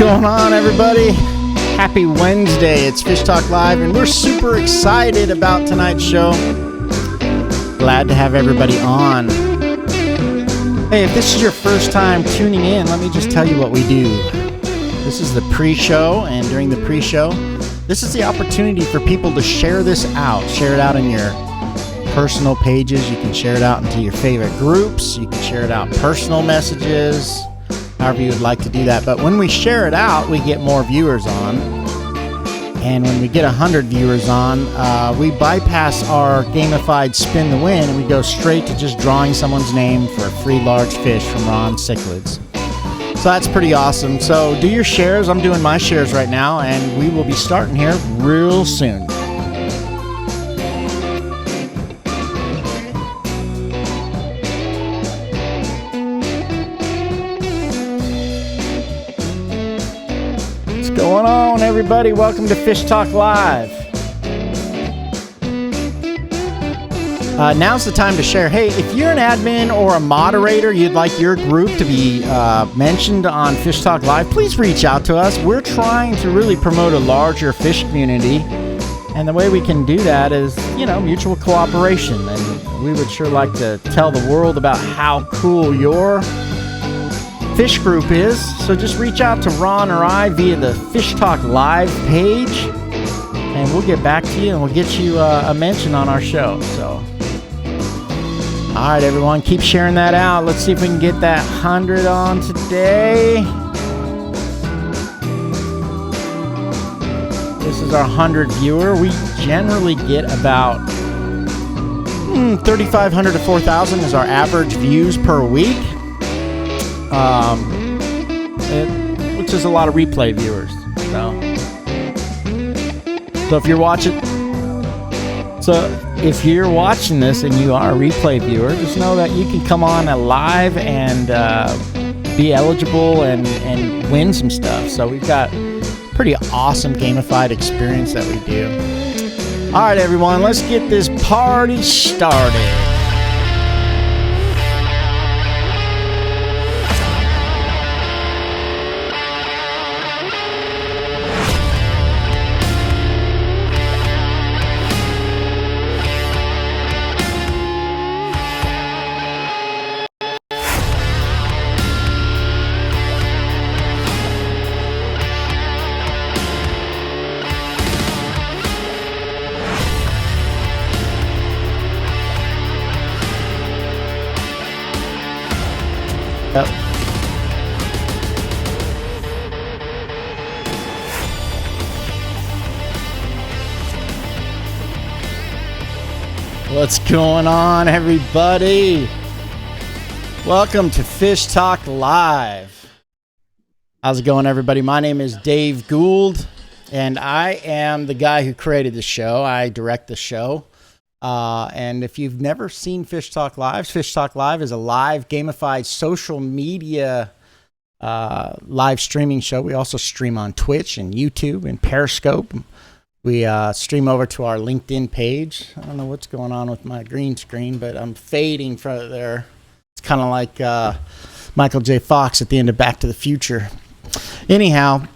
going on, everybody? Happy Wednesday. It's Fish Talk Live, and we're super excited about tonight's show. Glad to have everybody on. Hey, if this is your first time tuning in, let me just tell you what we do. This is the pre-show, and during the pre-show, this is the opportunity for people to share this out. Share it out in your personal pages. You can share it out into your favorite groups. You can share it out personal messages, however you would like to do that. But when we share it out, we get more viewers on. And when we get 100 viewers on, we bypass our gamified spin the win, and we go straight to just drawing someone's name for a free large fish from Ron Cichlids. So that's pretty awesome. So do your shares. I'm doing my shares right now, and we will be starting here real soon. What's going on, everybody? Welcome to Fish Talk Live. Now's the time to share. Hey, if you're an admin or a moderator, you'd like your group to be mentioned on Fish Talk Live, please reach out to us. We're trying to really promote a larger fish community, and the way we can do that is, mutual cooperation. And we would sure like to tell the world about how cool your fish group is. So just reach out to Ron or I via the Fish Talk Live page, and we'll get back to you, and we'll get you a mention on our show. So, all right, everyone, keep sharing that out. Let's see if we can get that 100 on today. This is our 100 viewer. We generally get about 3,500 to 4,000 is our average views per week. Which is a lot of replay viewers. So if you're watching this and you are a replay viewer, just know that you can come on live and be eligible and win some stuff. So we've got pretty awesome gamified experience that we do. All right, everyone, let's get this party started. Yep. What's going on, everybody? Welcome to Fish Talk Live. How's it going, everybody? My name is Dave Gould, and I am the guy who created the show. I direct the show. And if you've never seen Fish Talk Live is a live gamified social media live streaming show. We also stream on Twitch and YouTube and Periscope. We stream over to our LinkedIn page. I don't know what's going on with my green screen, but I'm fading from there. It's kind of like Michael J. Fox at the end of Back to the Future. Anyhow,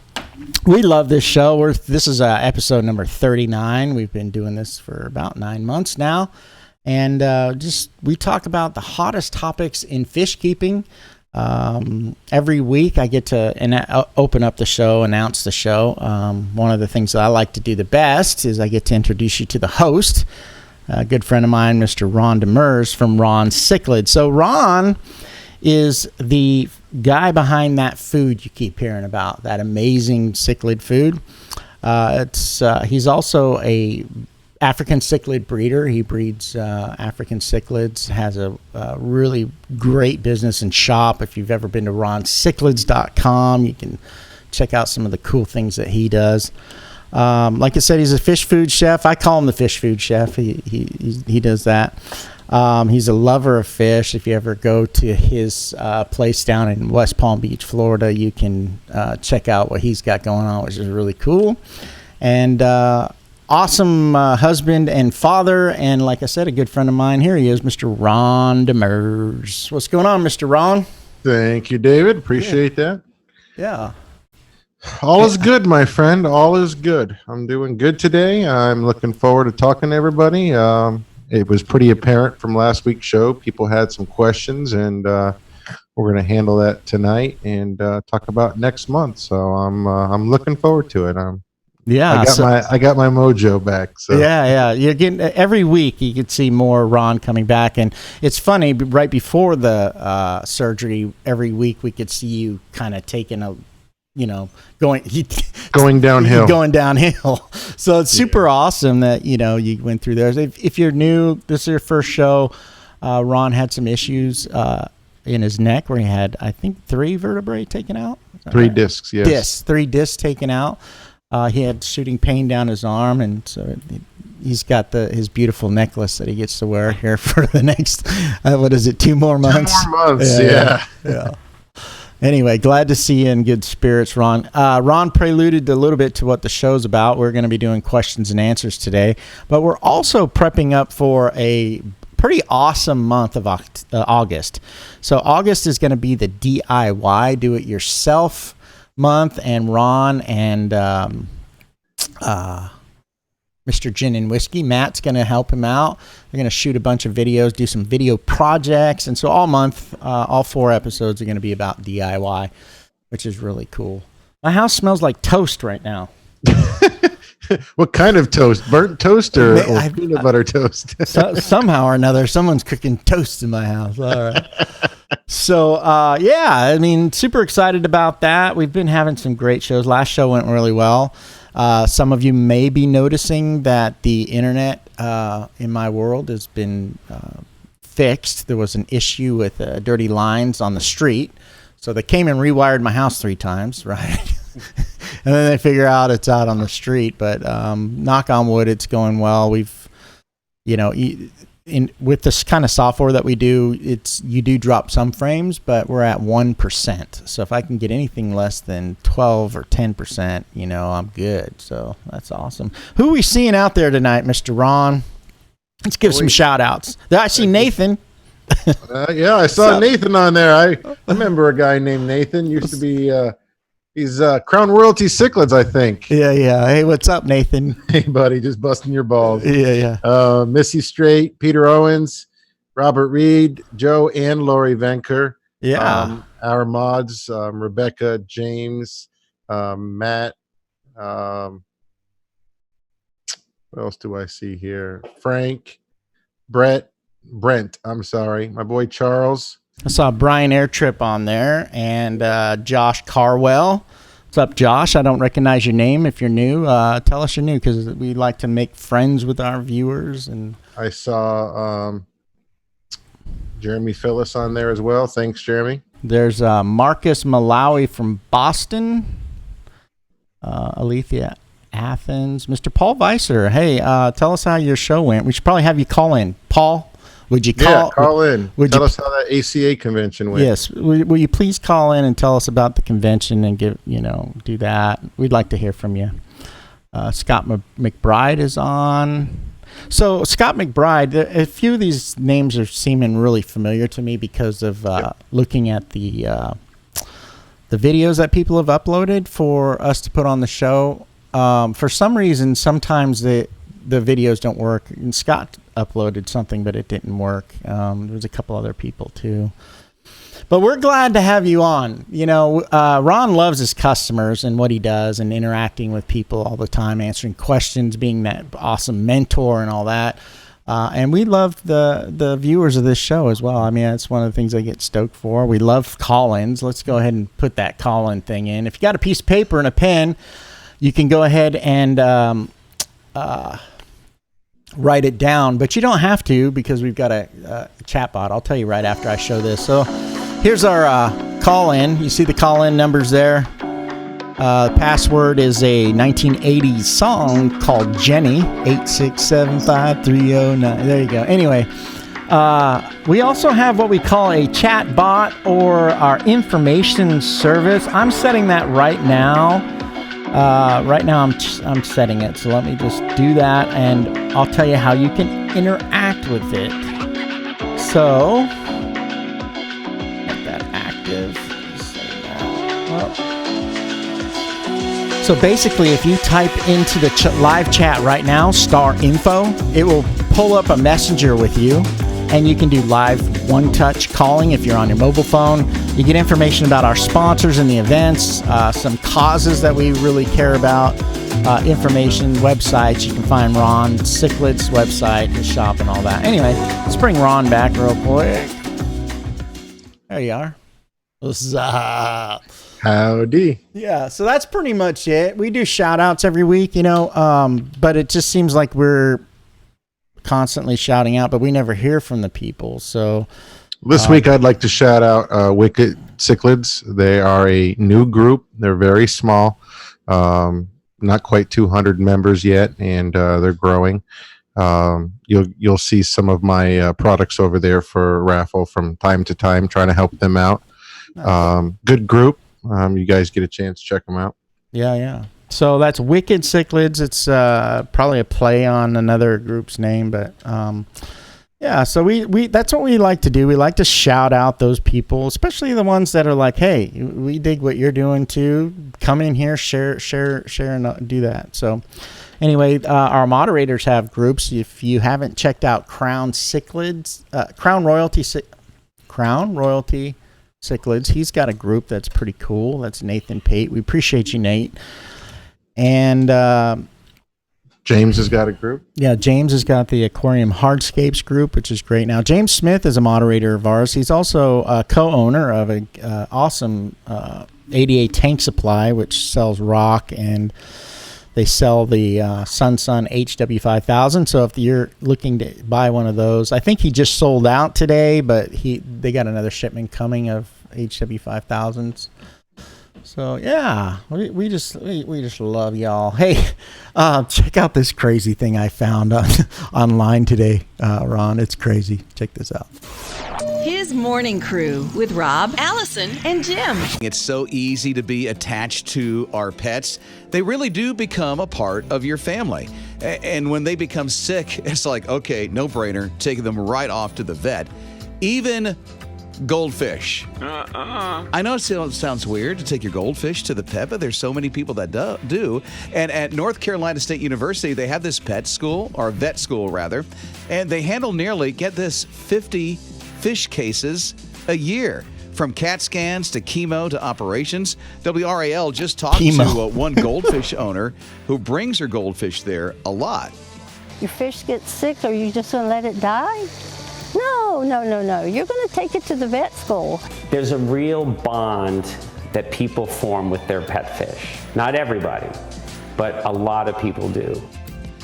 we love this show. This is episode number 39. We've been doing this for about 9 months now. And we talk about the hottest topics in fish keeping. Every week I get to open up the show, announce the show. One of the things that I like to do the best is I get to introduce you to the host, a good friend of mine, Mr. Ron Demers from Ron Cichlids. So Ron is the guy behind that food you keep hearing about, that amazing cichlid food. He's also a African cichlid breeder. He breeds African cichlids, has a really great business and shop. If you've ever been to roncichlids.com, you can check out some of the cool things that he does. Like I said, he's a fish food chef. I call him the fish food chef. He does that. He's a lover of fish. If you ever go to his place down in West Palm Beach, Florida, you can check out what he's got going on, which is really cool. And awesome husband and father, and like I said, a good friend of mine. Here he is, Mr. Ron Demers. What's going on, Mr. Ron? Thank you, David. Appreciate that. Yeah. All is good, my friend. All is good. I'm doing good today. I'm looking forward to talking to everybody. It was pretty apparent from last week's show. People had some questions, and we're going to handle that tonight and talk about next month. So I'm looking forward to it. Yeah, I got my mojo back. So yeah. You're getting every week. You could see more Ron coming back, and it's funny. Right before the surgery, every week we could see you kind of taking a, going downhill. Going downhill. So it's super awesome that you went through there. If you're new, this is your first show. Ron had some issues in his neck where he had, I think, 3 vertebrae taken out. 3 discs. Yes. 3 discs taken out. He had shooting pain down his arm, and so he's got his beautiful necklace that he gets to wear here for the next, 2 more months? 2 more months, yeah. Anyway, glad to see you in good spirits, Ron. Ron preluded a little bit to what the show's about. We're going to be doing questions and answers today, but we're also prepping up for a pretty awesome month of August. So August is going to be the DIY, do-it-yourself month, and Ron and Mr. Gin and Whiskey, Matt's going to help him out. They're going to shoot a bunch of videos, do some video projects, and so all month, all 4 episodes are going to be about DIY, which is really cool. My house smells like toast right now. What kind of toast? Burnt toast or peanut butter toast? Somehow or another, someone's cooking toast in my house. All right. So, super excited about that. We've been having some great shows. Last show went really well. Some of you may be noticing that the internet in my world has been fixed. There was an issue with dirty lines on the street. So they came and rewired my house 3 times, right? And then they figure out it's out on the street. But knock on wood, it's going well. We've, with this kind of software that we do, you do drop some frames, but we're at 1%. So if I can get anything less than 12 or 10%, I'm good. So that's awesome. Who are we seeing out there tonight, Mr. Ron? Let's give some shout outs. I see Nathan. Yeah, I saw Nathan on there. I remember a guy named Nathan. Used to be he's Crown Royalty Cichlids, I think. Yeah. Hey, what's up, Nathan? Hey, buddy, just busting your balls. Yeah. Missy Straight, Peter Owens, Robert Reed, Joe and Lori Venker. Yeah. Our mods, Rebecca, James, Matt. What else do I see here? Frank, Brent. I'm sorry, my boy Charles. I saw Brian Airtrip on there, and Josh Carwell. What's up, Josh? I don't recognize your name. If you're new, tell us you're new, because we like to make friends with our viewers. And I saw Jeremy Phyllis on there as well. Thanks, Jeremy. There's Marcus Malawi from Boston. Alethea Athens. Mr. Paul Weiser. Hey, tell us how your show went. We should probably have you call in. Paul, would you call in? Tell us how that ACA convention went. Yes. Will you please call in and tell us about the convention and do that? We'd like to hear from you. Scott McBride is on. So Scott McBride, a few of these names are seeming really familiar to me because of looking at the videos that people have uploaded for us to put on the show. For some reason, sometimes the videos don't work. And Scott uploaded something, but it didn't work. There was a couple other people too. But we're glad to have you on. Ron loves his customers and what he does and interacting with people all the time, answering questions, being that awesome mentor and all that. And we love the viewers of this show as well. I mean, that's one of the things I get stoked for. We love call-ins. Let's go ahead and put that call-in thing in. If you got a piece of paper and a pen, you can go ahead and write it down, but you don't have to, because we've got a chat bot. I'll tell you right after I show this. So here's our call-in. You see the call-in numbers there. Password is a 1980s song called Jenny, 8675309. There you go. Anyway, we also have what we call a chat bot, or our information service. I'm setting that right now. Right now I'm setting it, so let me just do that, and I'll tell you how you can interact with it. So, get that active. So basically, if you type into the live chat right now, star info, it will pull up a messenger with you, and you can do live one-touch calling if you're on your mobile phone. You get information about our sponsors and the events, some causes that we really care about, information, websites. You can find Ron Cichlids' website, his shop, and all that. Anyway, let's bring Ron back real quick. There you are. What's up? Howdy. Yeah, so that's pretty much it. We do shout outs every week, but it just seems like we're constantly shouting out, but we never hear from the people. So this week I'd like to shout out Wicked Cichlids. They are a new group. They're very small, not quite 200 members yet, and they're growing. You'll see some of my products over there for raffle from time to time, trying to help them out. Good group. You guys get a chance to check them out. Yeah. So that's Wicked Cichlids. It's probably a play on another group's name, but yeah. So we that's what we like to do. We like to shout out those people, especially the ones that are like, "Hey, we dig what you're doing too. Come in here, share, and do that." So anyway, our moderators have groups. If you haven't checked out Crown Royalty Cichlids, he's got a group that's pretty cool. That's Nathan Pate. We appreciate you, Nate. And James has got a group. Yeah, James has got the Aquarium Hardscapes group, which is great. Now, James Smith is a moderator of ours. He's also a co-owner of an awesome 88 Tank Supply, which sells rock, and they sell the Sun HW5000. So if you're looking to buy one of those, I think he just sold out today, but they got another shipment coming of HW5000s. So yeah, we just love y'all. Hey, check out this crazy thing I found online today, Ron. It's crazy. Check this out. His morning crew with Rob, Allison, and Jim. It's so easy to be attached to our pets. They really do become a part of your family. And when they become sick, it's like, okay, no brainer, taking them right off to the vet. Even goldfish. I know it sounds weird to take your goldfish to the pet, but there's so many people that do. And at North Carolina State University, they have this pet school, or vet school rather, and they handle nearly, get this, 50 fish cases a year. From CAT scans to chemo to operations. WRAL just talked to one goldfish owner who brings her goldfish there a lot. Your fish gets sick, are you just going to let it die? No. You're going to take it to the vet school. There's a real bond that people form with their pet fish. Not everybody, but a lot of people do.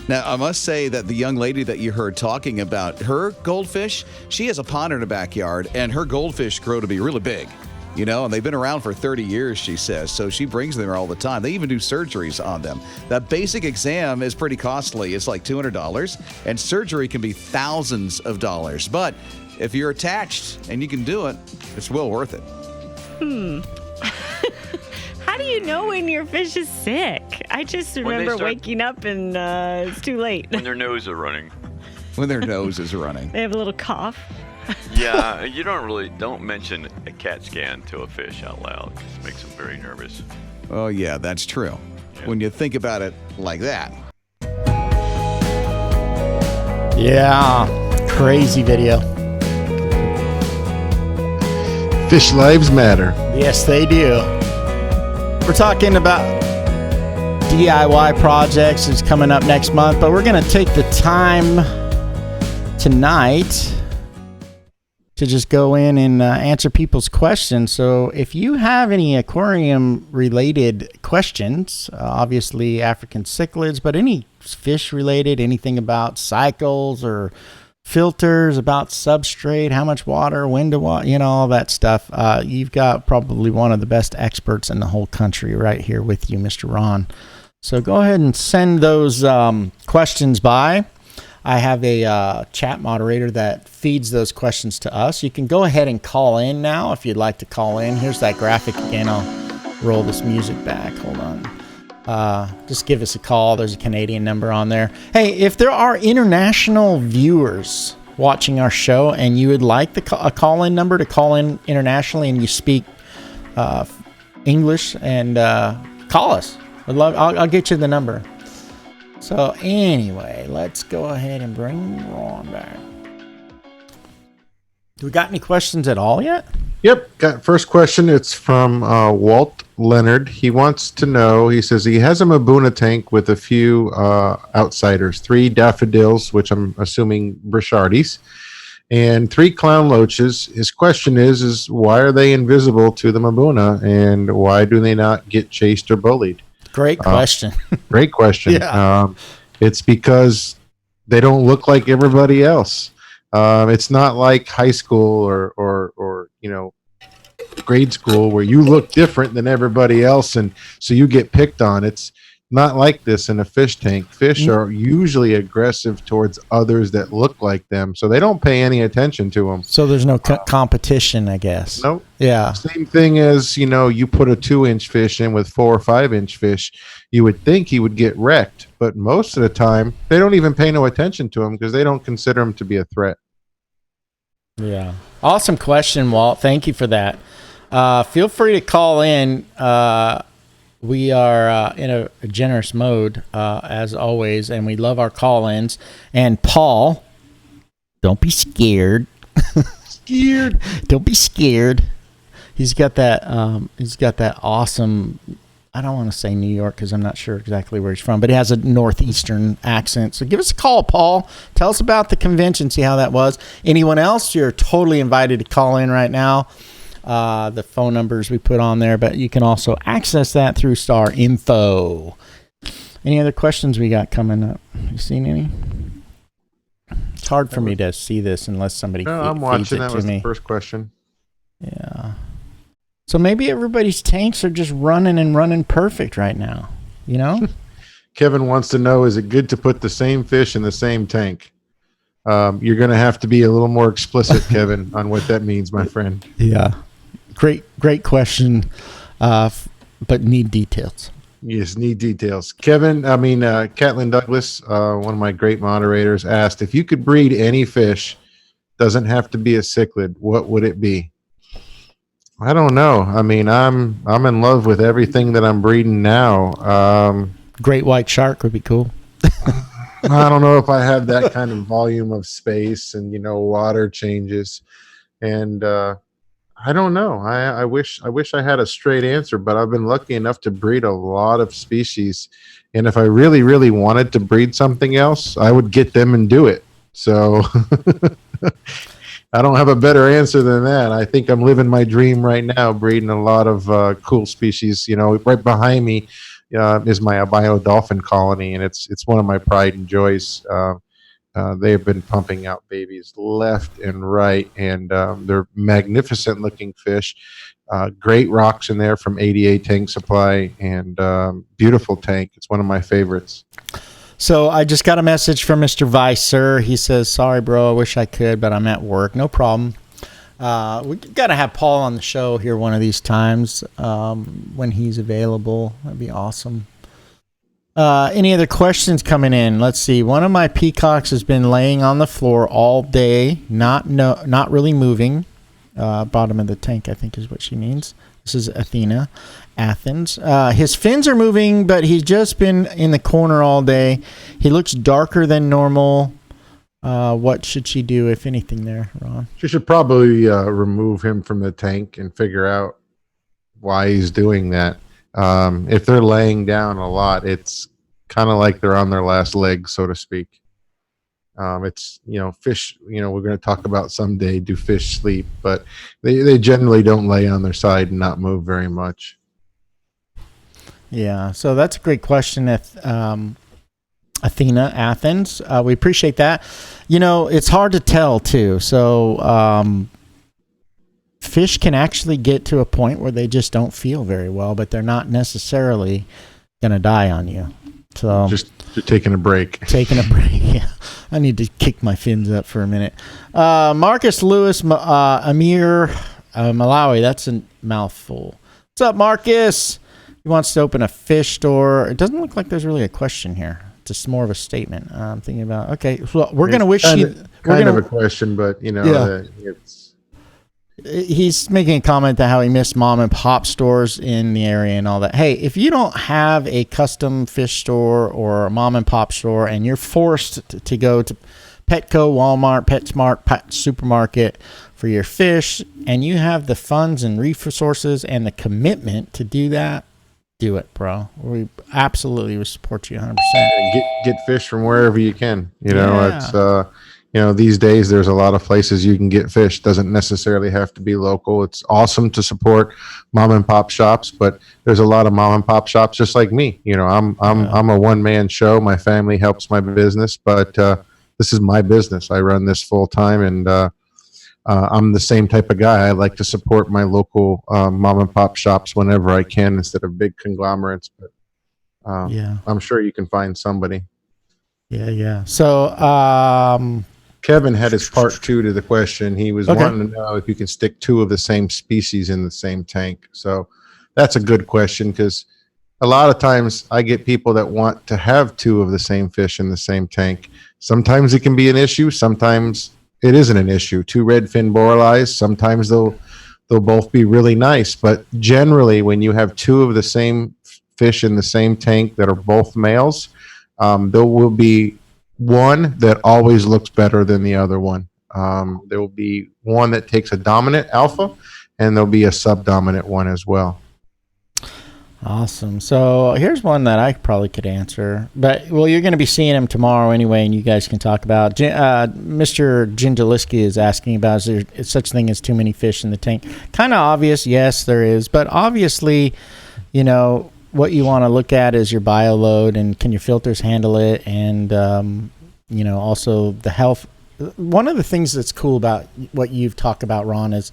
Now, I must say that the young lady that you heard talking about her goldfish, she has a pond in her backyard, and her goldfish grow to be really big, and they've been around for 30 years, she says, so she brings them there all the time. They even do surgeries on them. That basic exam is pretty costly. It's like $200, and surgery can be thousands of dollars. But if you're attached and you can do it, it's well worth it. How do you know when your fish is sick? I just remember waking up and it's too late. When their nose are running. When their nose is running. They have a little cough. Yeah, you don't mention a CAT scan to a fish out loud. It makes them very nervous. Oh, yeah, that's true. Yeah. When you think about it like that. Yeah, crazy video. Fish lives matter. Yes, they do. We're talking about DIY projects. It's coming up next month, but we're going to take the time tonight to just go in and answer people's questions. So if you have any aquarium-related questions, obviously African cichlids, but any fish-related, anything about cycles or filters, about substrate, how much water, when to water, all that stuff, you've got probably one of the best experts in the whole country right here with you, Mr. Ron. So go ahead and send those questions by. I have a chat moderator that feeds those questions to us. You can go ahead and call in now if you'd like to call in. Here's that graphic again. I'll roll this music back. Hold on. Just give us a call. There's a Canadian number on there. Hey, if there are international viewers watching our show and you would like a call-in number to call in internationally and you speak English, and call us. I'll get you the number. So anyway, let's go ahead and bring Ron back. Do we got any questions at all yet? Yep. Got first question. It's from Walt Leonard. He wants to know, he says he has a Mabuna tank with a few outsiders, 3 daffodils, which I'm assuming Brichardies, and 3 clown loaches. His question is why are they invisible to the Mabuna, and why do they not get chased or bullied? Great question. Great question. Yeah. It's because they don't look like everybody else. It's not like high school or grade school where you look different than everybody else, and so you get picked on. It's not like this in a fish tank. Fish are usually aggressive towards others that look like them, so they don't pay any attention to them. So there's no competition, I guess. Nope. Yeah. Same thing as, you put a 2-inch fish in with 4 or 5-inch fish, you would think he would get wrecked, but most of the time they don't even pay no attention to him because they don't consider him to be a threat. Yeah. Awesome question, Walt. Thank you for that. Feel free to call in. We are in a generous mode, as always, and we love our call-ins. And Paul, don't be scared. Don't be scared. He's got that awesome, I don't want to say New York because I'm not sure exactly where he's from, but he has a northeastern accent. So give us a call, Paul. Tell us about the convention, see how that was. Anyone else, you're totally invited to call in right now. The phone numbers we put on there, but you can also access that through Star Info. Any other questions we got coming up? You seen any? It's hard for me to see this unless somebody I'm feeds watching. it That to was me. the first question. Yeah. So maybe everybody's tanks are just running perfect right now, Kevin wants to know, is it good to put the same fish in the same tank? You're going to have to be a little more explicit, Kevin, on what that means, my friend. Yeah. Great question, but need details. Yes, need details. Catlin Douglas, one of my great moderators, asked if you could breed any fish, doesn't have to be a cichlid, what would it be? I don't know. I'm in love with everything that I'm breeding now. Great white shark would be cool. I don't know if I have that kind of volume of space and water changes, and I don't know. I wish I had a straight answer, but I've been lucky enough to breed a lot of species, and if I really, really wanted to breed something else, I would get them and do it. So I don't have a better answer than that. I think I'm living my dream right now, breeding a lot of cool species. Right behind me is my albino dolphin colony, and it's one of my pride and joys. They have been pumping out babies left and right, and they're magnificent looking fish. Great rocks in there from ADA Tank Supply, and beautiful tank. It's one of my favorites. So I just got a message from Mr. Vicer. He says, sorry, bro, I wish I could, but I'm at work. No problem. We got to have Paul on the show here one of these times when he's available. That'd be awesome. Any other questions coming in? Let's see. One of my peacocks has been laying on the floor all day, not really moving. Bottom of the tank, I think, is what she means. This is Athens. His fins are moving, but he's just been in the corner all day. He looks darker than normal. What should she do, if anything, there, Ron? She should probably remove him from the tank and figure out why he's doing that. If they're laying down a lot, it's kind of like they're on their last leg, so to speak. It's, fish, we're going to talk about someday, do fish sleep, but they generally don't lay on their side and not move very much. Yeah, so that's a great question, Athens. We appreciate that. It's hard to tell, too. So fish can actually get to a point where they just don't feel very well, but they're not necessarily going to die on you. So just taking a break. Yeah. I need to kick my fins up for a minute. Marcus Lewis Amir Malawi. That's a mouthful. What's up, Marcus? He wants to open a fish store. It doesn't look like there's really a question here. It's just more of a statement. I'm thinking about. Okay, well, we're going to wish you. Kind of a question, but yeah. It's He's making a comment that how he missed mom and pop stores in the area and all that. Hey, if you don't have a custom fish store or a mom and pop store and you're forced to go to Petco, Walmart, PetSmart, Pet Supermarket for your fish, and you have the funds and resources and the commitment to do that, do it, bro. We absolutely will support you 100%. Get fish from wherever you can. It's these days there's a lot of places you can get fish. Doesn't necessarily have to be local. It's awesome to support mom and pop shops, but there's a lot of mom and pop shops just like me. I'm a one man show. My family helps my business, but this is my business. I run this full time, and I'm the same type of guy. I like to support my local mom and pop shops whenever I can instead of big conglomerates. But I'm sure you can find somebody. Yeah. So Kevin had his part 2 to the question. He was wanting to know if you can stick 2 of the same species in the same tank. So that's a good question, because a lot of times I get people that want to have 2 of the same fish in the same tank. Sometimes it can be an issue. Sometimes it isn't an issue. 2 redfin boreleis, sometimes they'll both be really nice. But generally, when you have 2 of the same fish in the same tank that are both males, there will be one that always looks better than the other one. There will be one that takes a dominant alpha, and there'll be a subdominant one as well. Awesome. So here's one that I probably could answer, but you're going to be seeing him tomorrow anyway, and you guys can talk about. Mr. Ginjaliski is asking about, is there such thing as too many fish in the tank? Kind of obvious, yes, there is, but obviously, what you want to look at is your bio load and can your filters handle it, and also the health. One of the things that's cool about what you've talked about, Ron, is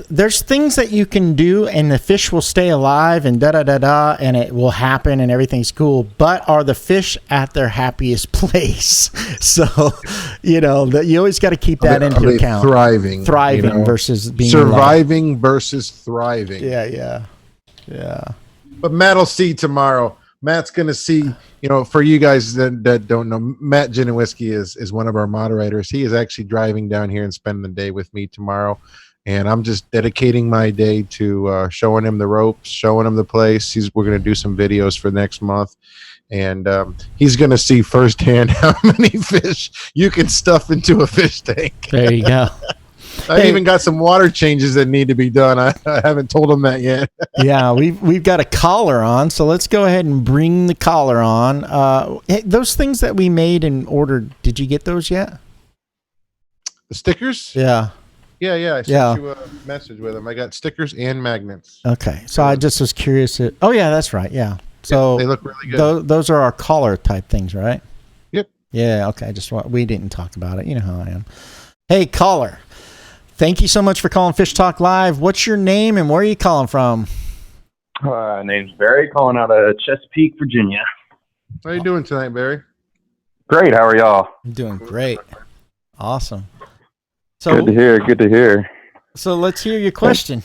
there's things that you can do and the fish will stay alive and and it will happen and everything's cool, but are the fish at their happiest place? So you always got to keep that into account. Thriving versus being surviving alive. Versus thriving. Yeah. But Matt will see tomorrow. Matt's going to see, for you guys that don't know, Matt Ginowski is one of our moderators. He is actually driving down here and spending the day with me tomorrow. And I'm just dedicating my day to showing him the ropes, showing him the place. We're going to do some videos for next month. And he's going to see firsthand how many fish you can stuff into a fish tank. There you go. I even got some water changes that need to be done. I haven't told him that yet. Yeah, we've got a collar on, so let's go ahead and bring the collar on. Those things that we made and ordered, did you get those yet? The stickers? Yeah. Yeah. I sent you a message with them. I got stickers and magnets. Okay, so I just was curious. Oh, yeah, that's right. Yeah. So they look really good. Those are our collar type things, right? Yep. Yeah. Okay. We didn't talk about it. You know how I am. Hey, caller. Thank you so much for calling Fish Talk Live. What's your name and where are you calling from? Name's Barry, calling out of Chesapeake, Virginia. How are you doing tonight, Barry? Great. How are y'all? I'm doing great. Awesome. So good to hear. So let's hear your question.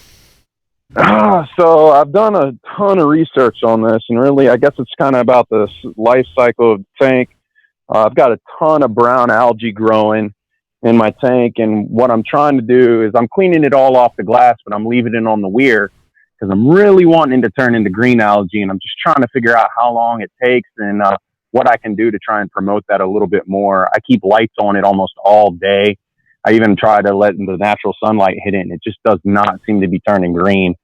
So I've done a ton of research on this, and really, I guess it's kind of about the life cycle of the tank. I've got a ton of brown algae growing in my tank, and what I'm trying to do is I'm cleaning it all off the glass, but I'm leaving it on the weir because I'm really wanting to turn into green algae, and I'm just trying to figure out how long it takes and what I can do to try and promote that a little bit more. I keep lights on it almost all day. I even try to let the natural sunlight hit it, and it just does not seem to be turning green.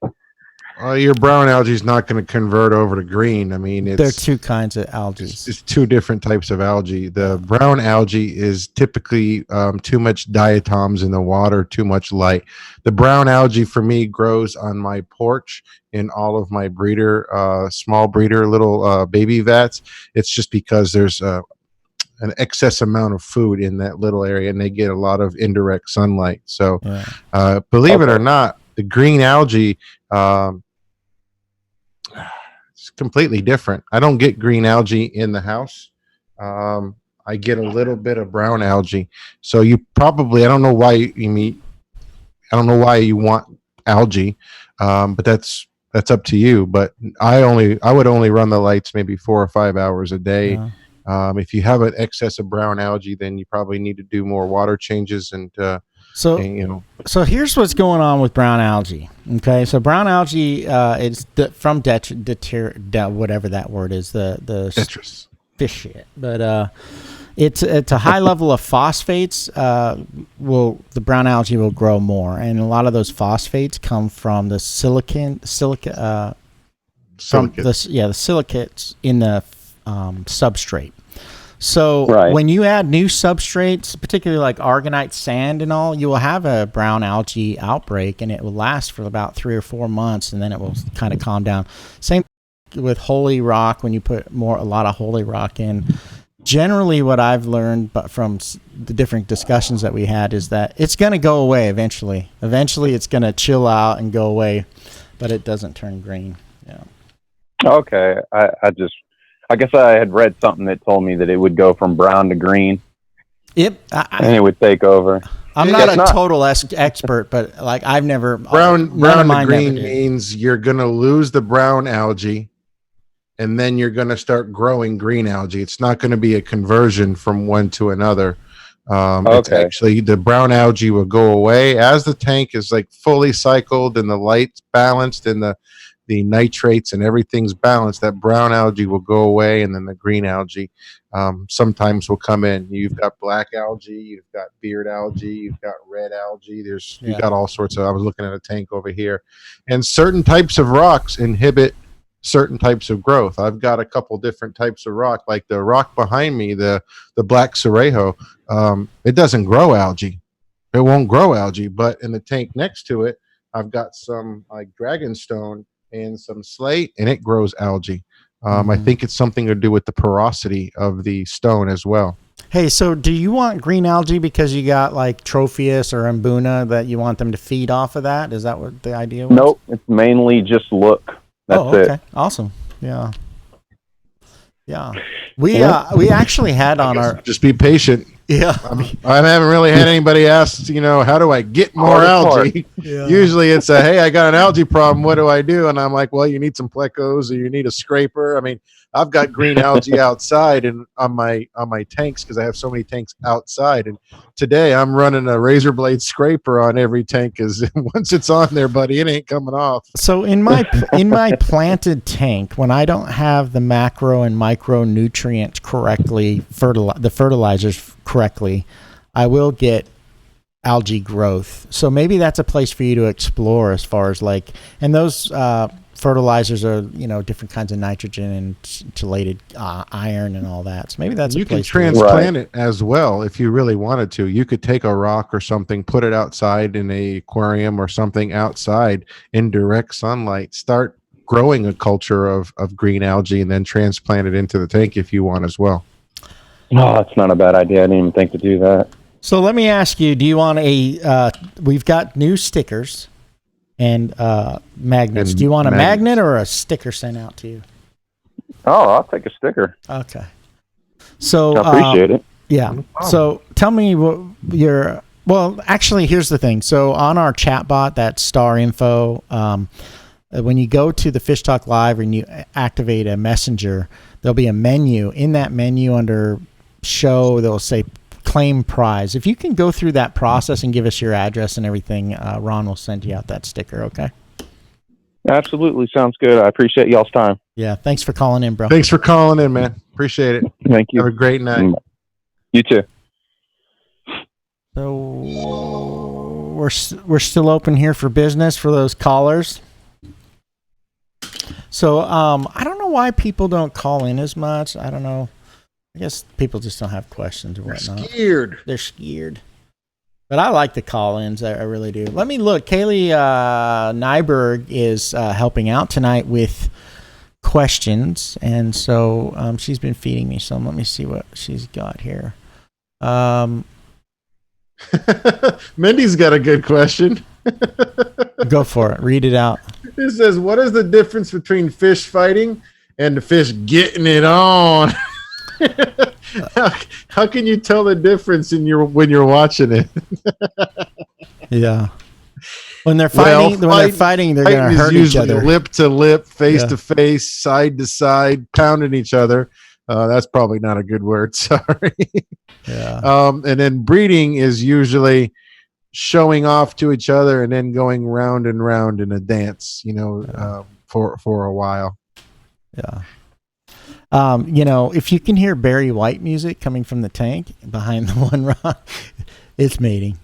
Your brown algae is not going to convert over to green. I mean, there are 2 kinds of algae. It's 2 different types of algae. The brown algae is typically too much diatoms in the water, too much light. The brown algae for me grows on my porch in all of my small breeder little baby vats. It's just because there's an excess amount of food in that little area, and they get a lot of indirect sunlight. So believe it or not, the green algae, it's completely different. I don't get green algae in the house. I get a little bit of brown algae. So you probably, I don't know why you want algae, but that's up to you. But I would only run the lights maybe 4 or 5 hours a day. Yeah. If you have an excess of brown algae, then you probably need to do more water changes and So, so here's what's going on with brown algae. Okay, so brown algae is from whatever that word is, the Detritus. Fish shit, but it's a high level of phosphates. The brown algae will grow more, and a lot of those phosphates come from the the silicates in the substrate. So when you add new substrates, particularly like argonite sand and all, you will have a brown algae outbreak, and it will last for about 3 or 4 months, and then it will kind of calm down. Same with holy rock. When you put a lot of holy rock in, generally what I've learned, but from the different discussions that we had, is that it's going to go away eventually. Eventually, it's going to chill out and go away, but it doesn't turn green. Yeah. Okay, I guess I had read something that told me that it would go from brown to green. Yep. And it would take over. I'm not a total expert, but like I've never brown to green means you're going to lose the brown algae, and then you're going to start growing green algae. It's not going to be a conversion from one to another. It's actually the brown algae will go away as the tank is like fully cycled and the light's balanced and the nitrates and everything's balanced. That brown algae will go away, and then the green algae sometimes will come in. You've got black algae, you've got beard algae, you've got red algae. You've got all sorts of. I was looking at a tank over here, and certain types of rocks inhibit certain types of growth. I've got a couple different types of rock, like the rock behind me, the black Cerejo. It doesn't grow algae. It won't grow algae, but in the tank next to it, I've got some like dragonstone and some slate, and it grows algae. I think it's something to do with the porosity of the stone as well. Hey, so do you want green algae because you got like Tropheus or Mbuna that you want them to feed off of that? Is that what the idea was? Nope, it's mainly just look. That's it. Awesome. Yeah. We actually had on our. Just be patient. Yeah. I haven't really had anybody ask, how do I get more algae? Yeah. Usually it's hey, I got an algae problem. What do I do? And I'm like, well, you need some plecos or you need a scraper. I mean, I've got green algae outside and on my tanks because I have so many tanks outside. And today I'm running a razor blade scraper on every tank because once it's on there, buddy, it ain't coming off. So in my planted tank, when I don't have the macro and micronutrients correctly, the fertilizers correctly, I will get algae growth. So maybe that's a place for you to explore as far as like, and those fertilizers are, different kinds of nitrogen and chelated iron and all that. So maybe that's you a place can transplant it as well if you really wanted to. You could take a rock or something, put it outside in an aquarium or something outside in direct sunlight, start growing a culture of green algae, and then transplant it into the tank if you want as well. No, that's not a bad idea. I didn't even think to do that. So let me ask you, do you want we've got new stickers and magnets. Do you want a magnet or a sticker sent out to you? Oh, I'll take a sticker. Okay. So I appreciate it. Yeah. Wow. So tell me what actually, here's the thing. So on our chat bot, that star info, when you go to the FishTalk Live and you activate a messenger, there'll be a menu. In that menu under show, they'll say claim prize. If you can go through that process and give us your address and everything, Ron will send you out that sticker, okay? Absolutely. Sounds good. I appreciate y'all's time. Yeah. Thanks for calling in, bro. Thanks for calling in, man. Appreciate it. Thank you. Have a great night. You too. So we're still open here for business for those callers. So I don't know why people don't call in as much. I don't know. I guess people just don't have questions or whatnot. They're scared. But I like the call-ins. I really do. Let me look. Kaylee Nyberg is helping out tonight with questions. And so she's been feeding me some. Let me see what she's got here. Mindy's got a good question. Go for it. Read it out. It says, what is the difference between fish fighting and the fish getting it on? How can you tell the difference when you're watching it? Yeah. When they're fighting, they're going to hurt each other. Lip to lip, face to face, side to side, pounding each other. That's probably not a good word. Sorry. Yeah. And then breeding is usually showing off to each other and then going round and round in a dance, for a while. Yeah. If you can hear Barry White music coming from the tank behind the one rock, it's mating.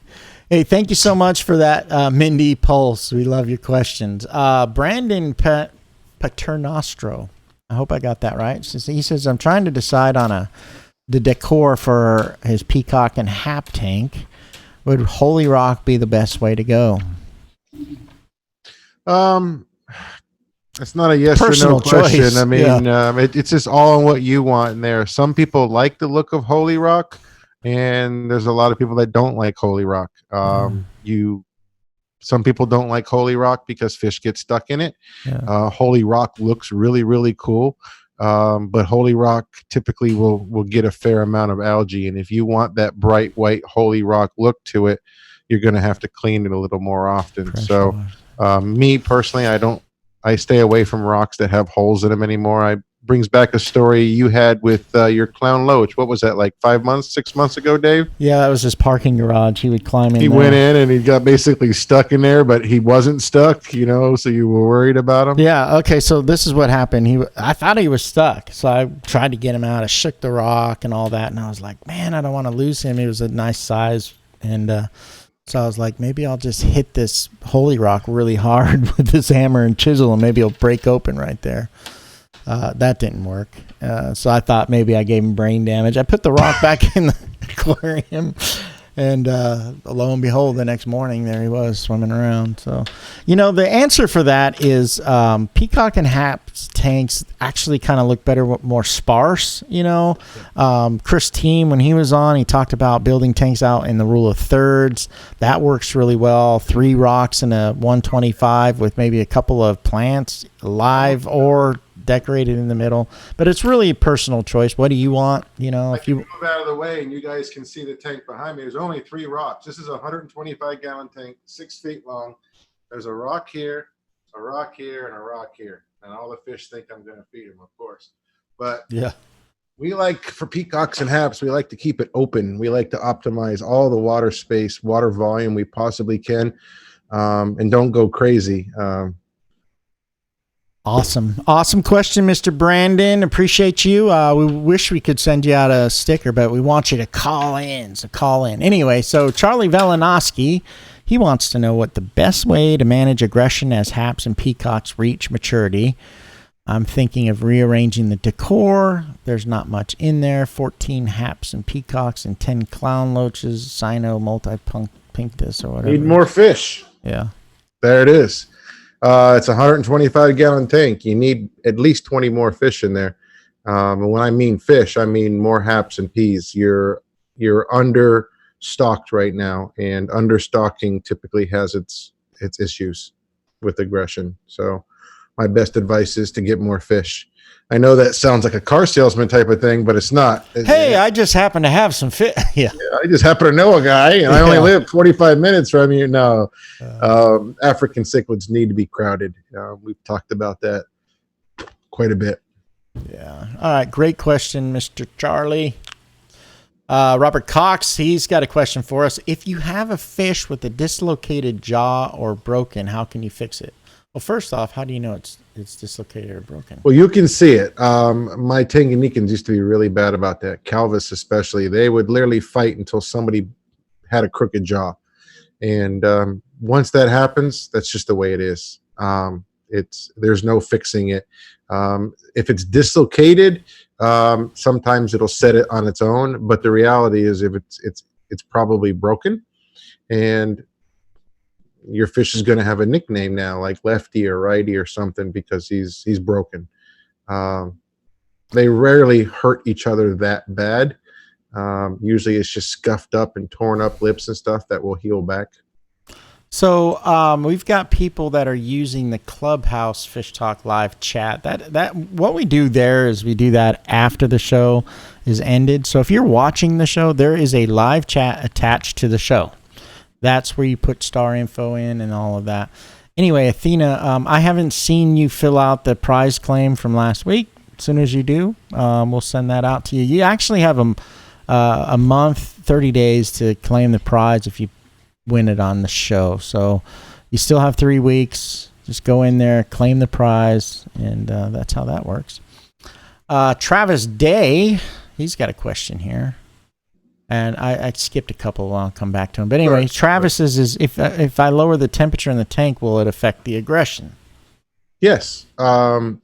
Hey, thank you so much for that, Mindy Pulse. We love your questions. Brandon Paternostro. I hope I got that right. He says, I'm trying to decide on the decor for his peacock and hap tank. Would Holy Rock be the best way to go? It's not a yes Personal or no question. choice. I mean, it's just all on what you want in there. Some people like the look of Holy Rock, and there's a lot of people that don't like Holy Rock. Some people don't like Holy Rock because fish get stuck in it. Yeah. Holy Rock looks really, really cool. But Holy Rock typically will get a fair amount of algae. And if you want that bright white Holy Rock look to it, you're going to have to clean it a little more often. Me personally, I stay away from rocks that have holes in them anymore. Brings back a story you had with your clown loach. What was that, like 6 months ago, Dave? Yeah, that was his parking garage. He would climb in. He went in and he got basically stuck in there, but he wasn't stuck, so you were worried about him. Yeah. Okay. So this is what happened. I thought he was stuck, so I tried to get him out. I shook the rock and all that, and I was like, man, I don't want to lose him. He was a nice size, and so I was like, maybe I'll just hit this Holy Rock really hard with this hammer and chisel, and maybe it'll break open right there. That didn't work. So I thought maybe I gave him brain damage. I put the rock back in the aquarium, and lo and behold, the next morning, there he was swimming around. So, the answer for that is peacock and haps tanks actually kind of look better, more sparse. Chris Team, when he was on, he talked about building tanks out in the rule of thirds. That works really well. 3 rocks in a 125 with maybe a couple of plants, live or decorated in the middle, but it's really a personal choice. What do you want? If you move out of the way and you guys can see the tank behind me, there's only 3 rocks. This is a 125-gallon tank, 6 feet long. There's a rock here, a rock here, and a rock here, and all the fish think I'm going to feed them, of course. But yeah, we like, for peacocks and haps, we like to keep it open. We like to optimize all the water space, water volume we possibly can, and don't go crazy. Awesome question, Mr. Brandon. Appreciate you. We wish we could send you out a sticker, but we want you to call in. So call in. Anyway, so Charlie Velinoski, he wants to know what the best way to manage aggression as haps and peacocks reach maturity. I'm thinking of rearranging the decor. There's not much in there. 14 haps and peacocks and 10 clown loaches, cyno, multi-punctus, or whatever. Need more fish. Yeah. There it is. It's a 125-gallon tank. You need at least 20 more fish in there. And when I mean fish, I mean more haps and peas. You're under stocked right now, and understocking typically has its issues with aggression. So my best advice is to get more fish. I know that sounds like a car salesman type of thing, but it's not. Hey, I just happen to have some fish. Yeah. I just happen to know a guy, and I only live 45 minutes from you. No, African cichlids need to be crowded. We've talked about that quite a bit. Yeah. All right. Great question, Mr. Charlie. Robert Cox, he's got a question for us. If you have a fish with a dislocated jaw or broken, how can you fix it? Well, first off, how do you know it's dislocated or broken? Well, you can see it. My Tanganikans used to be really bad about that. Calvus especially. They would literally fight until somebody had a crooked jaw. And once that happens, that's just the way it is. There's no fixing it. If it's dislocated, sometimes it'll set it on its own. But the reality is, if it's probably broken, and your fish is going to have a nickname now, like Lefty or Righty or something, because he's broken. They rarely hurt each other that bad. Usually it's just scuffed up and torn up lips and stuff that will heal back. So we've got people that are using the Clubhouse Fish Talk live chat. That what we do there is we do that after the show is ended. So if you're watching the show, there is a live chat attached to the show. That's where you put star info in and all of that. Anyway, Athena, I haven't seen you fill out the prize claim from last week. As soon as you do, we'll send that out to you. You actually have a month, 30 days to claim the prize if you win it on the show. So you still have 3 weeks. Just go in there, claim the prize, and that's how that works. Travis Day, he's got a question here. And I skipped a couple. I'll come back to him. But anyway, Travis is if I lower the temperature in the tank, will it affect the aggression? Yes.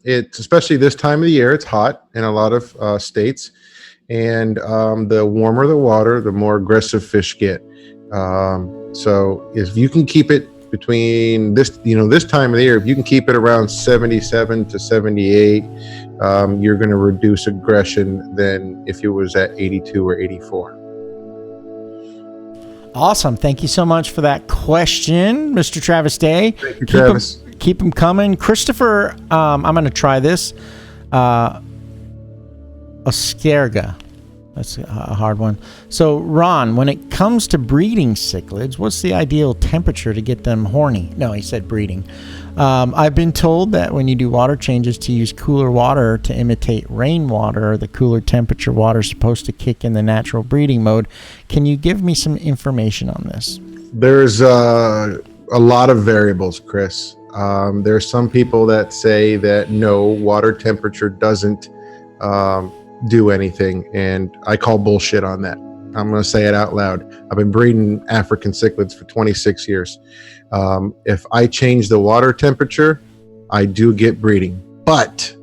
It's especially this time of the year. It's hot in a lot of states. And the warmer the water, the more aggressive fish get. So if you can keep it between this time of the year, if you can keep it around 77 to 78, you're going to reduce aggression than if it was at 82 or 84. Awesome. Thank you so much for that question, Mr. Travis Day. Thank you, Travis. Keep them coming. Christopher, I'm going to try this. Escarga. That's a hard one. So, Ron, when it comes to breeding cichlids, what's the ideal temperature to get them horny? No, he said breeding. I've been told that when you do water changes to use cooler water to imitate rainwater, the cooler temperature water is supposed to kick in the natural breeding mode. Can you give me some information on this? There's a lot of variables, Chris. There's some people that say that no, water temperature doesn't do anything, and I call bullshit on that. I'm going to say it out loud. I've been breeding African cichlids for 26 years. If I change the water temperature, I do get breeding, but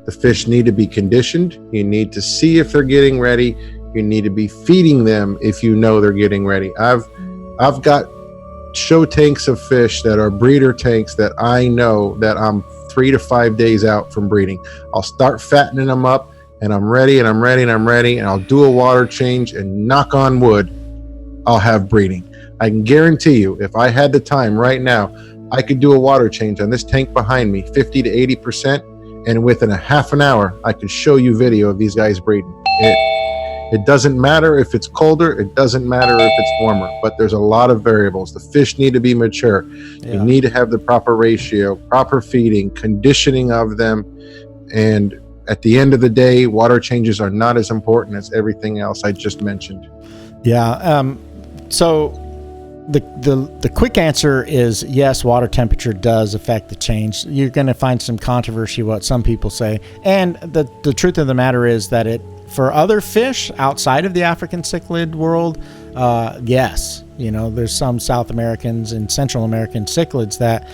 the fish need to be conditioned. You need to see if they're getting ready. You need to be feeding them if you know they're getting ready. I've got show tanks of fish that are breeder tanks that I know that I'm 3 to 5 days out from breeding. I'll start fattening them up, and I'm ready, and I'm ready, and I'm ready, and I'll do a water change, and knock on wood, I'll have breeding. I can guarantee you, if I had the time right now, I could do a water change on this tank behind me, 50 to 80%, and within a half an hour, I could show you video of these guys breeding. It doesn't matter if it's colder, it doesn't matter if it's warmer, but there's a lot of variables. The fish need to be mature. Yeah. You need to have the proper ratio, proper feeding, conditioning of them, and at the end of the day, water changes are not as important as everything else I just mentioned. Yeah. So the quick answer is yes, water temperature does affect the change. You're going to find some controversy what some people say. And the truth of the matter is that for other fish outside of the African cichlid world, yes. There's some South Americans and Central American cichlids that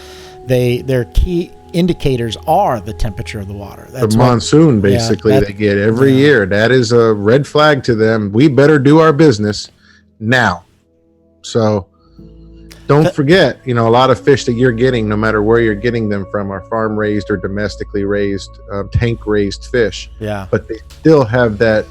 their key indicators are the temperature of the water. That's the monsoon, basically, they get every year. That is a red flag to them. We better do our business now. So don't forget, a lot of fish that you're getting, no matter where you're getting them from, are farm raised or domestically raised, tank raised fish. Yeah. But they still have that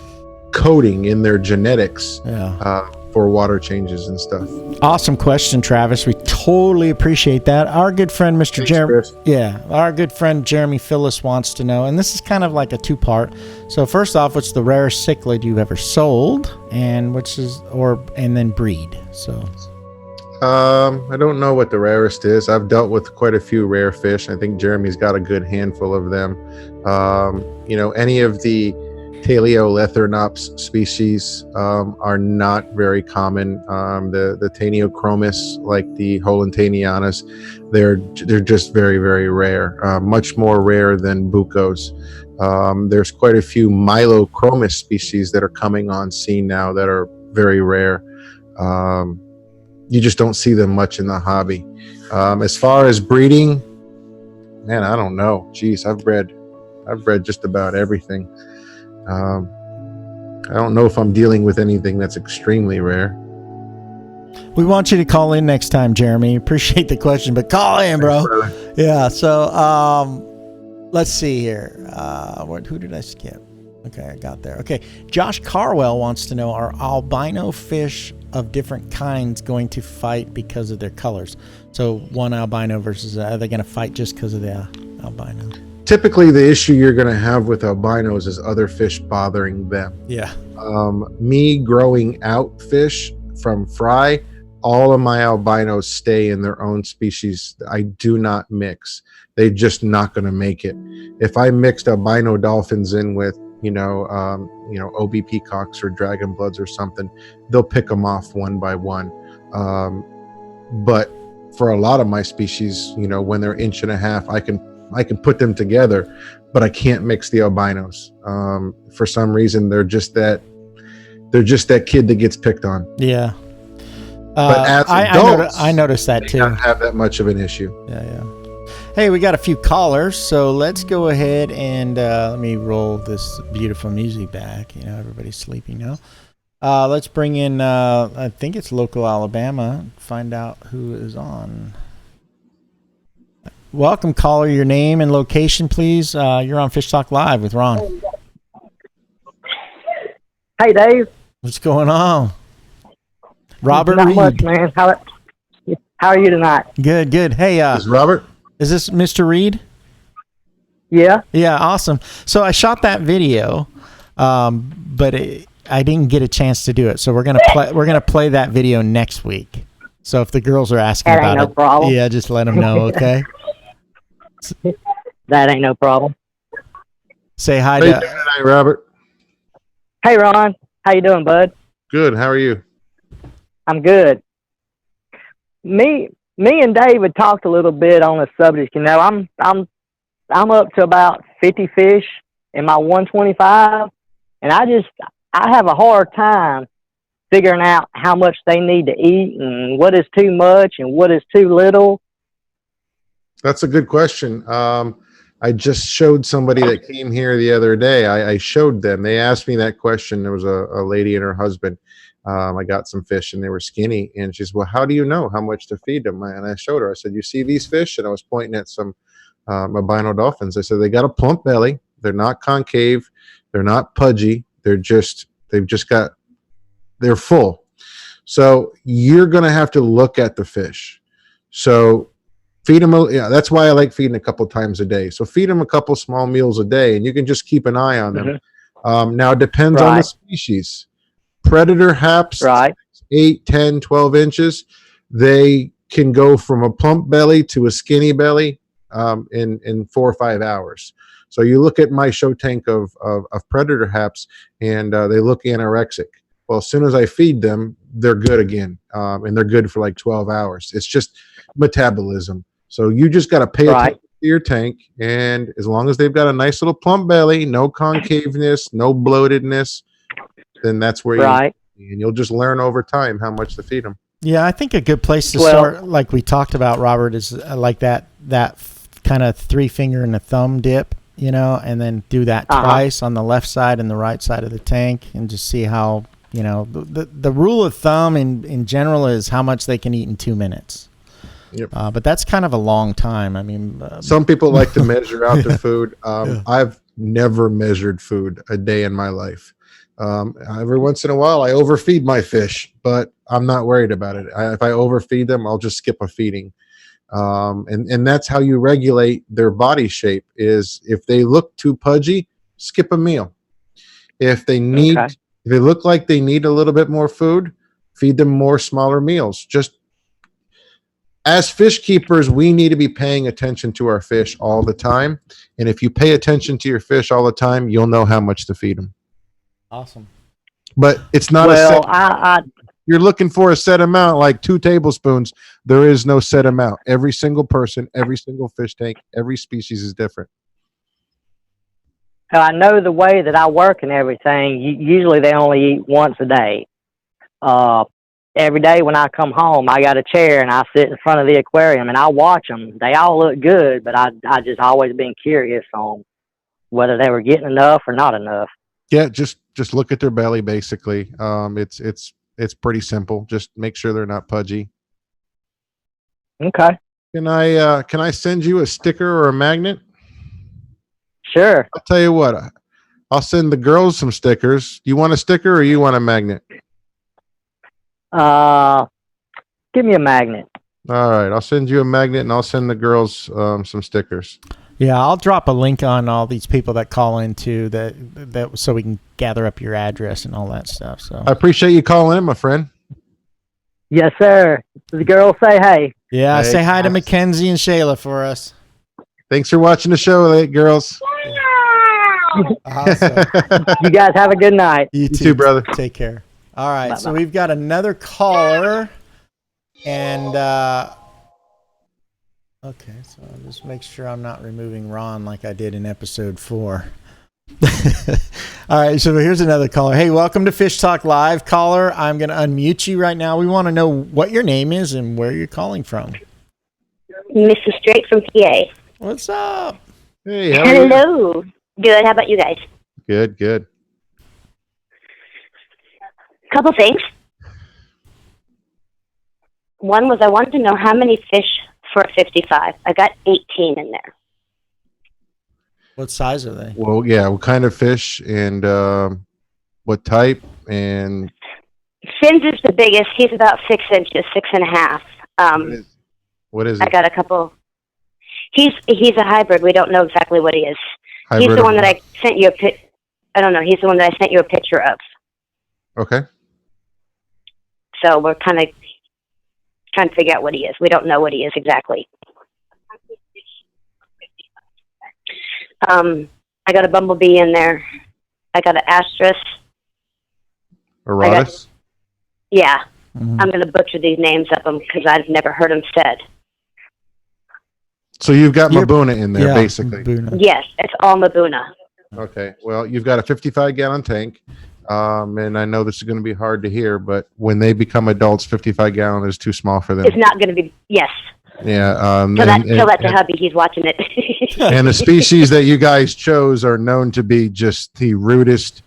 coding in their genetics. Yeah. For water changes and stuff. Awesome question, Travis. We totally appreciate that. Our good friend, Mr. Jeremy. Yeah, our good friend Jeremy Phyllis wants to know, and this is kind of like a two-part. So first off, what's the rarest cichlid you've ever sold, and and then breed? So I don't know what the rarest is. I've dealt with quite a few rare fish. I think Jeremy's got a good handful of them. Any of the Teleolethornops species are not very common. The Taniochromis, like the Holantanianus, they're just very, very rare. Much more rare than bucos. There's quite a few Milochromis species that are coming on scene now that are very rare. You just don't see them much in the hobby. As far as breeding, man, I don't know. Geez, I've bred just about everything. I don't know if I'm dealing with anything that's extremely rare. We want you to call in next time, Jeremy. Appreciate the question, but call in, bro. Yeah. So, let's see here. Who did I skip? Okay, I got there. Okay. Josh Carwell wants to know, are albino fish of different kinds going to fight because of their colors? So one albino versus, are they going to fight just because of the albino? Typically, the issue you're going to have with albinos is other fish bothering them. Yeah. Me growing out fish from fry, all of my albinos stay in their own species. I do not mix. They're just not going to make it. If I mixed albino dolphins in with, OB peacocks or dragon bloods or something, they'll pick them off one by one. But for a lot of my species, when they're 1.5 inches, I can put them together, but I can't mix the albinos. For some reason, they're just that kid that gets picked on. Yeah. But as adults, I noticed that too. Don't have that much of an issue. Yeah. Hey, we got a few callers, so let's go ahead and let me roll this beautiful music back. Everybody's sleeping now. Let's bring in, I think it's local Alabama, find out who is on. Welcome, caller. Your name and location, please. You're on Fish Talk Live with Ron. Hey, Dave. What's going on? Robert Not Reed. much, man. How are you tonight? Good. Hey, is Robert? Is this Mr. Reed? Yeah. Yeah, awesome. So I shot that video, but I didn't get a chance to do it. So we're gonna play that video next week. So if the girls are asking That about ain't no it, problem. yeah, just let them know, okay? That ain't no problem. Say hi How you to doing tonight, Robert? Hey, Ron. How you doing, bud? Good. How are you? I'm good. Me and David talked a little bit on the subject. I'm up to about 50 fish in my 125, and I have a hard time figuring out how much they need to eat and what is too much and what is too little. That's a good question. I just showed somebody that came here the other day. I showed them. They asked me that question. There was a lady and her husband. I got some fish and they were skinny. And she said, well, how do you know how much to feed them? And I showed her. I said, you see these fish? And I was pointing at some albino dolphins. I said, they got a plump belly. They're not concave. They're not pudgy. They're full. So you're going to have to look at the fish. So feed them. Yeah, that's why I like feeding a couple times a day. So feed them a couple small meals a day, and you can just keep an eye on them. Mm-hmm. Now it depends on the species. Predator haps, 8, 10, 12 inches. They can go from a plump belly to a skinny belly in 4 or 5 hours. So you look at my show tank of predator haps, and they look anorexic. Well, as soon as I feed them, they're good again, and they're good for like 12 hours. It's just metabolism. So you just got to pay attention to your tank, and as long as they've got a nice little plump belly, no concaveness, no bloatedness, then that's where and you'll just learn over time how much to feed them. Yeah, I think a good place to start, like we talked about, Robert, is like that kind of 3 finger and a thumb dip, and then do that twice on the left side and the right side of the tank, and just see how, the rule of thumb in general is how much they can eat in 2 minutes. Yep. But that's kind of a long time. I mean, some people like to measure out their food. I've never measured food a day in my life. Every once in a while I overfeed my fish, but I'm not worried about it. If I overfeed them, I'll just skip a feeding. And that's how you regulate their body shape, is if they look too pudgy, skip a meal. If they look like they need a little bit more food, feed them more smaller meals. Just as fish keepers, we need to be paying attention to our fish all the time. And if you pay attention to your fish all the time, you'll know how much to feed them. Awesome. But it's not you're looking for a set amount, like 2 tablespoons. There is no set amount. Every single person, every single fish tank, every species is different. I know the way that I work and everything, usually they only eat once a day. Every day when I come home, I got a chair and I sit in front of the aquarium and I watch them. They all look good, but I just always been curious on whether they were getting enough or not enough. Yeah, just look at their belly, basically. It's pretty simple. Just make sure they're not pudgy. Okay. Can I send you a sticker or a magnet? Sure. I'll tell you what. I'll send the girls some stickers. You want a sticker or you want a magnet? Give me a magnet. All right, I'll send you a magnet, and I'll send the girls some stickers. Yeah, I'll drop a link on all these people that call in too, that so we can gather up your address and all that stuff. So I appreciate you calling in, my friend. Yes, sir. The girls say hey. Yeah, say hi to Mackenzie and Shayla for us. Thanks for watching the show, girls. Awesome. You guys have a good night. You too, brother. Take care. All right, so we've got another caller. And okay, so I'll just make sure I'm not removing Ron like I did in episode 4. All right, so here's another caller. Hey, welcome to Fish Talk Live, caller. I'm going to unmute you right now. We want to know what your name is and where you're calling from. Mrs. Straight from PA. What's up? Hey, how are you? Hello. Good. How about you guys? Good. Couple things. One was I wanted to know how many fish for a 55. I got 18 in there. What size are they? Well, yeah, what kind of fish and what type? And Finn's is the biggest. He's about 6 inches, 6.5. what is I it? got a couple. He's a hybrid. We don't know exactly what he is. Hybrid He's the of one that what? I sent you I don't know. He's the one that I sent you a picture of. Okay. So we're kind of trying to figure out what he is. We don't know what he is exactly. I got a bumblebee in there. I got an astrus. Aratus? Yeah. Mm-hmm. I'm going to butcher these names of them because I've never heard them said. So you've got Mabuna in there, basically. Mabuna. Yes, it's all Mabuna. Okay. Well, you've got a 55-gallon tank. And I know this is going to be hard to hear, but when they become adults, 55-gallon is too small for them. It's not going to be, yes. Yeah. Tell that to hubby. He's watching it. And the species that you guys chose are known to be just the rudest,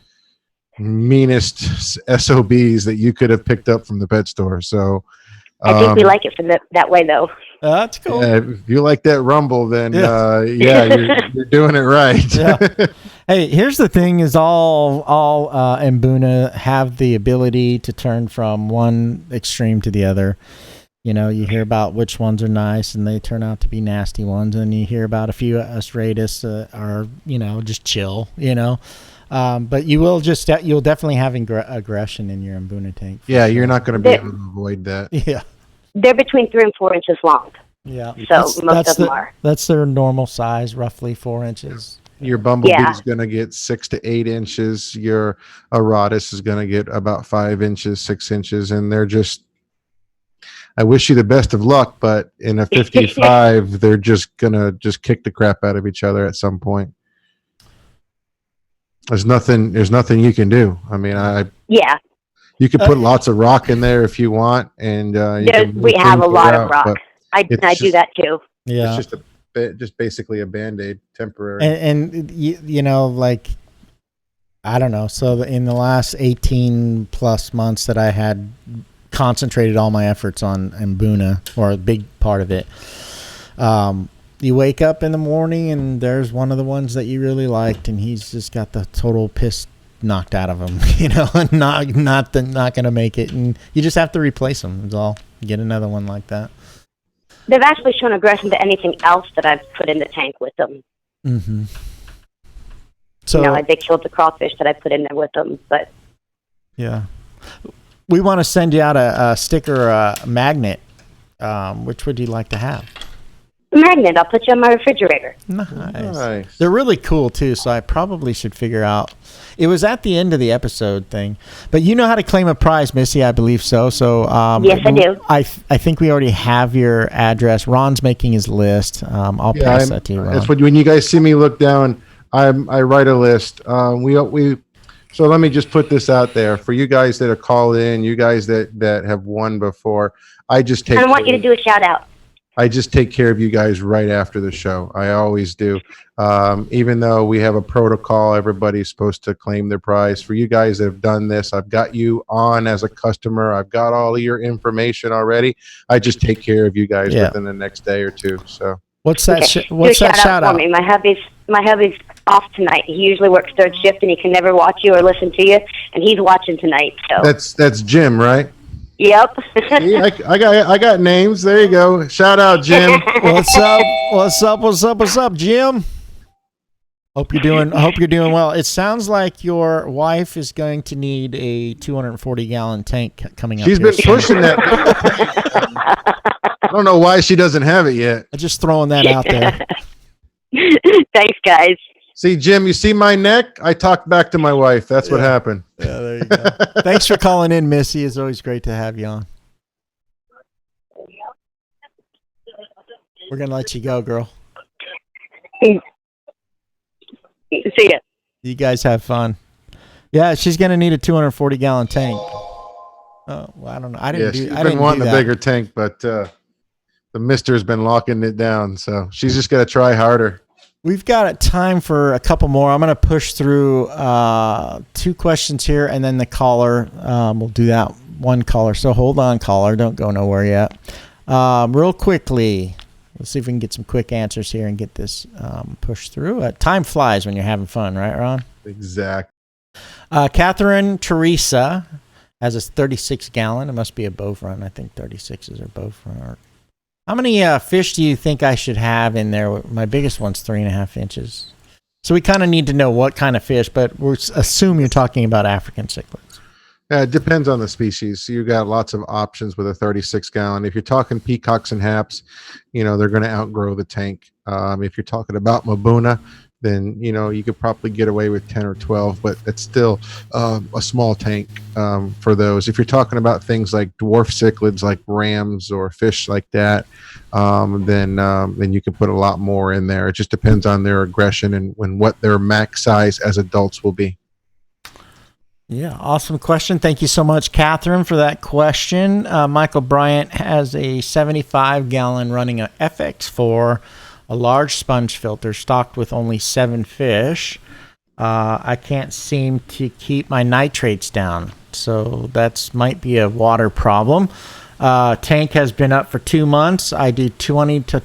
meanest SOBs that you could have picked up from the pet store. So I think we like it for that way, though. That's cool. If you like that rumble, then you're doing it right. Yeah. Hey, here's the thing: is all Mbuna have the ability to turn from one extreme to the other. You know, you hear about which ones are nice, and they turn out to be nasty ones, and you hear about a few Austratus are just chill. But you'll definitely have aggression in your Mbuna tank. Yeah, you're not going to be able to avoid that. Yeah. They're between 3 and 4 inches long. Yeah. So most of them are. That's their normal size, roughly 4 inches. Your bumblebee is going to get 6 to 8 inches. Your Aratus is going to get about 5 inches, 6 inches, and they're just. I wish you the best of luck, but in a 55, they're just gonna kick the crap out of each other at some point. There's nothing you can do. I mean, you could put lots of rock in there if you want, and we have a lot of rock. I do that too. Yeah, it's just basically a Band-Aid, temporary. And like I don't know. So in the last 18 plus months that I had concentrated all my efforts on Mbuna, or a big part of it. You wake up in the morning and there's one of the ones that you really liked, and he's just got the total piss knocked out of him, and not going to make it, and you just have to replace him. That's all. Get another one like that. They've actually shown aggression to anything else that I've put in the tank with them. Mm-hmm. So they killed the crawfish that I put in there with them, but yeah. We want to send you out a sticker, a magnet. Which would you like to have? A magnet. I'll put you on my refrigerator. Nice. They're really cool, too, so I probably should figure out. It was at the end of the episode thing. But you know how to claim a prize, Missy, I believe so. So yes, I do. I think we already have your address. Ron's making his list. I'll pass that to you, Ron. That's when you guys see me look down, I write a list. So let me just put this out there for you guys that are called in, you guys that have won before. I want you to do a shout out. I just take care of you guys right after the show. I always do. Even though we have a protocol, everybody's supposed to claim their prize. For you guys that have done this, I've got you on as a customer. I've got all of your information already. I just take care of you guys within the next day or two. So what's that? What's that shout out? For me. My hubby's off tonight. He usually works third shift and he can never watch you or listen to you, and he's watching tonight. So that's Jim, right? Yep. See, I got names. There you go. Shout out, Jim. What's up, Jim? Hope you're doing well. It sounds like your wife is going to need a 240-gallon tank coming up. She's been pushing that. I don't know why she doesn't have it yet. I'm just throwing that out there. Thanks, guys. See, Jim, you see my neck? I talked back to my wife. That's what happened. Yeah, there you go. Thanks for calling in, Missy. It's always great to have you on. We're going to let you go, girl. See ya. You guys have fun. Yeah, she's going to need a 240-gallon tank. Oh, well, I don't know. I didn't she's been wanting a bigger tank, but the mister's been locking it down, so she's just got to try harder. We've got time for a couple more. I'm going to push through 2 questions here, and then the caller. We'll do that one caller. So hold on, caller. Don't go nowhere yet. Real quickly, let's see if we can get some quick answers here and get this pushed through. Time flies when you're having fun, right, Ron? Exactly. Catherine Teresa has a 36-gallon. It must be a bow front. I think 36s are bow front. How many fish do you think I should have in there? My biggest one's 3.5 inches. So we kind of need to know what kind of fish, but we'll assume you're talking about African cichlids. It depends on the species. So you got lots of options with a 36-gallon. If you're talking peacocks and haps, they're going to outgrow the tank. If you're talking about Mabuna, then you could probably get away with 10 or 12, but it's still a small tank for those. If you're talking about things like dwarf cichlids like rams or fish like that, then you can put a lot more in there. It just depends on their aggression and what their max size as adults will be. Yeah, awesome question. Thank you so much, Catherine, for that question. Michael Bryant has a 75-gallon running a FX4, a large sponge filter stocked with only 7 fish. I can't seem to keep my nitrates down, so that might be a water problem. Tank has been up for 2 months. I do 20 to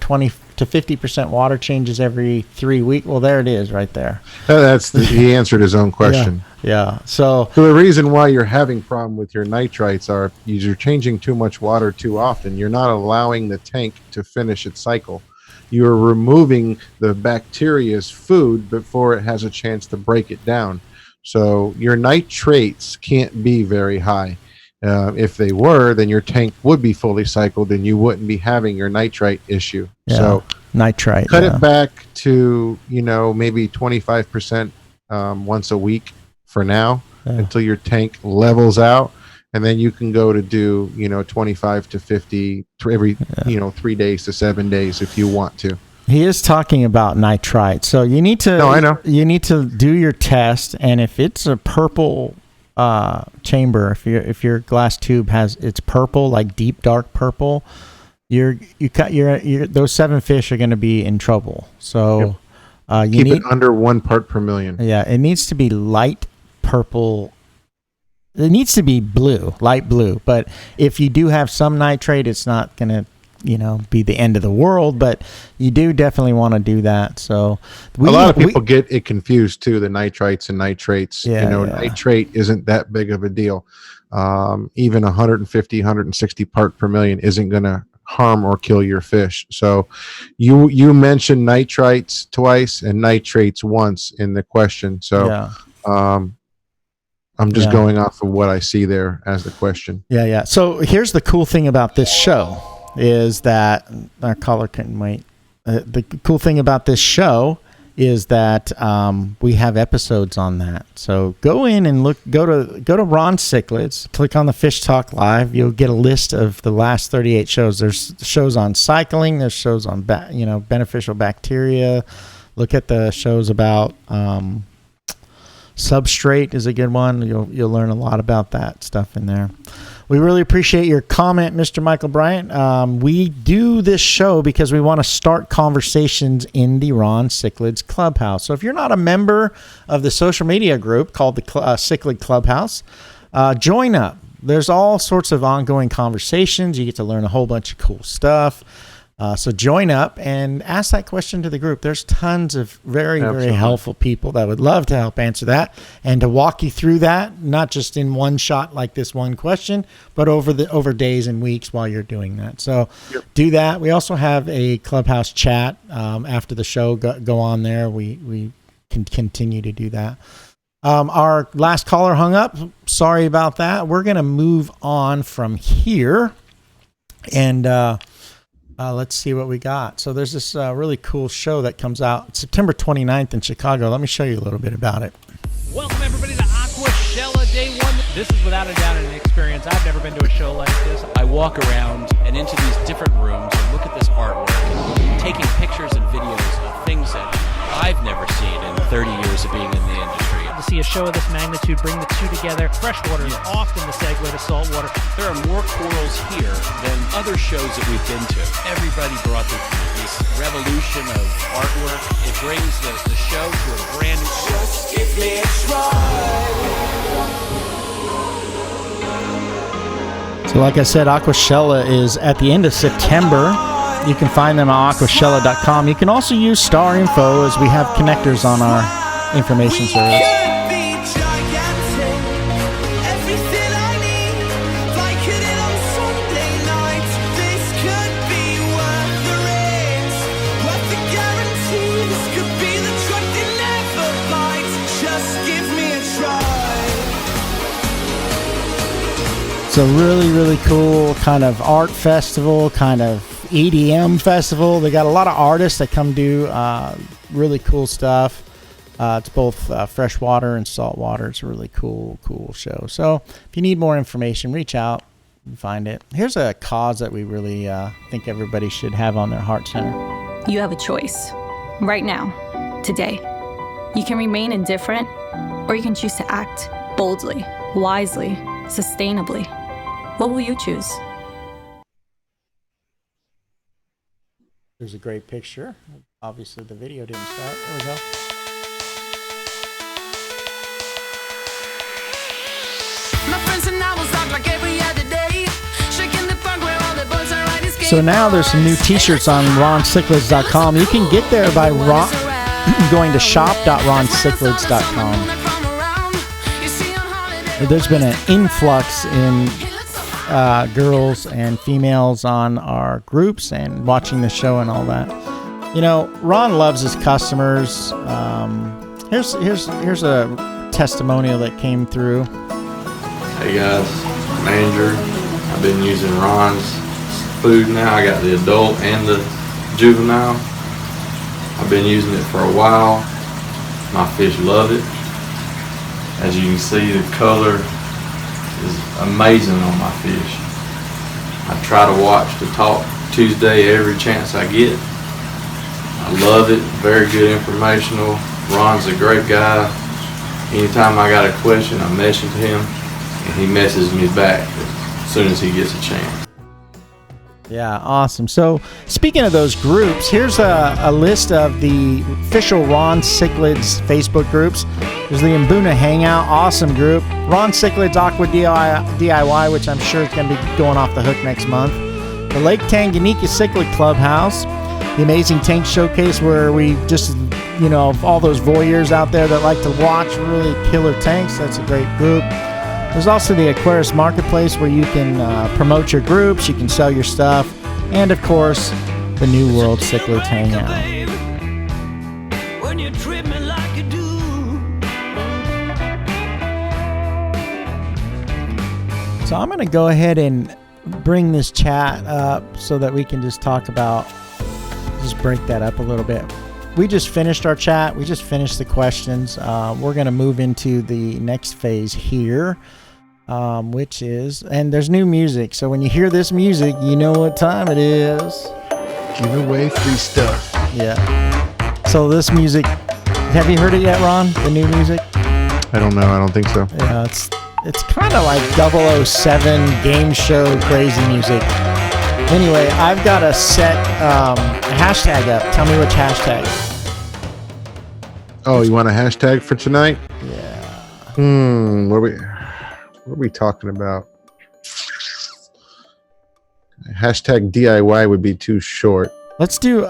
50% water changes every 3 weeks. Well, there it is right there. He answered his own question. Yeah. So the reason why you're having problem with your nitrites are you're changing too much water too often. You're not allowing the tank to finish its cycle. You're removing the bacteria's food before it has a chance to break it down. So your nitrates can't be very high. If they were, then your tank would be fully cycled and you wouldn't be having your nitrite issue. Yeah, so nitrite. Cut it back to, maybe 25% once a week for now until your tank levels out. And then you can go to do, 25 to 50 every, 3 days to 7 days if you want to. He is talking about nitrite. So you need to, No, I know. You need to do your test. And if it's a purple chamber, if your glass tube it's purple, like deep dark purple, those 7 fish are going to be in trouble. So keep it under 1 part per million. Yeah, it needs to be light purple. It needs to be blue, light blue. But if you do have some nitrate, it's not going to, be the end of the world. But you do definitely want to do that. So a lot of people get it confused too, the nitrites and nitrates. Nitrate isn't that big of a deal. Even 150, 160 part per million isn't going to harm or kill your fish. So you mentioned nitrites twice and nitrates once in the question. So I'm just going off of what I see there as the question. Yeah. So here's the cool thing about this show is that our caller couldn't wait. The cool thing about this show is that we have episodes on that. So go in and go to Ron Cichlids, click on the Fish Talk Live. You'll get a list of the last 38 shows. There's shows on cycling. There's shows on beneficial bacteria. Look at the shows about substrate is a good one. You'll learn a lot about that stuff in there. We really appreciate your comment, Mr. Michael Bryant. We do this show because we want to start conversations in the Ron Cichlids Clubhouse. So if you're not a member of the social media group called the Cichlid Clubhouse, join up. There's all sorts of ongoing conversations. You get to learn a whole bunch of cool stuff. So join up and ask that question to the group. There's tons of very helpful people that would love to help answer that and to walk you through that, not just in one shot like this one question, but over days and weeks while you're doing that. So do that. We also have a Clubhouse chat after the show. Go on there. We can continue to do that. Our last caller hung up. Sorry about that. We're going to move on from here and let's see what we got. So there's this really cool show that comes out September 29th in Chicago. Let me show you a little bit about it. Welcome everybody to Aquashella Day 1. This is without a doubt an experience. I've never been to a show like this. I walk around and into these different rooms and look at this artwork and taking pictures and videos of things that I've never seen in 30 years of being in the industry. To see a show of this magnitude, bring the two together. Freshwater is often the segue to saltwater. There are more corals here than other shows that we've been to. Everybody brought this revolution of artwork. It brings the show to a brand new level. Just give me a try. So like I said, Aquashella is at the end of September. You can find them at aquashella.com. You can also use Star Info as we have connectors on our information service. It's a really, really cool kind of art festival, kind of EDM festival. They got a lot of artists that come do really cool stuff. It's both freshwater and saltwater. It's a really cool show. So if you need more information, reach out and find it. Here's a cause that we really think everybody should have on their heart center. You have a choice right now, today. You can remain indifferent, or you can choose to act boldly, wisely, sustainably. What will you choose? There's a great picture. Obviously, the video didn't start. There we go. So now there's some new t-shirts on RonCichlids.com. You can get there by going to shop.ronciclids.com. There's been an influx in girls and females on our groups and watching the show and all that. You know, Ron loves his customers. Here's a testimonial that came through. Hey guys, manager. I've been using Ron's food now. I got the adult and the juvenile. I've been using it for a while. My fish love it. As you can see, the color is amazing on my fish. I try to watch the Talk Tuesday every chance I get. I love it. Very good informational. Ron's a great guy. Anytime I got a question, I message him and he messages me back as soon as he gets a chance. Yeah, awesome. So speaking of those groups, here's a list of the official Ron Cichlids Facebook groups. There's the Mbuna Hangout, awesome group. Ron Cichlids Aqua DIY, which I'm sure is going to be going off the hook next month. The Lake Tanganyika Cichlid Clubhouse. The Amazing Tank Showcase, where we just, you know, all those voyeurs out there that like to watch really killer tanks. That's a great group. There's also the Aquarius Marketplace, where you can promote your groups, you can sell your stuff, and of course, the New World Cichlids Hangout. When you treat me like you do. So I'm going to go ahead and bring this chat up so that we can just talk about, just break that up a little bit. We just finished our chat. We just finished the questions. We're going to move into the next phase here, which is, and there's new music. So when you hear this music, you know what time it is. Give away free stuff. Yeah. So this music, have you heard it yet, Ron? The new music? I don't know. I don't think so. Yeah, it's kind of like 007 game show crazy music. Anyway, I've got a set hashtag up. Tell me which hashtag. Oh, you want a hashtag for tonight? Yeah. What are we talking about? Hashtag DIY would be too short. Let's do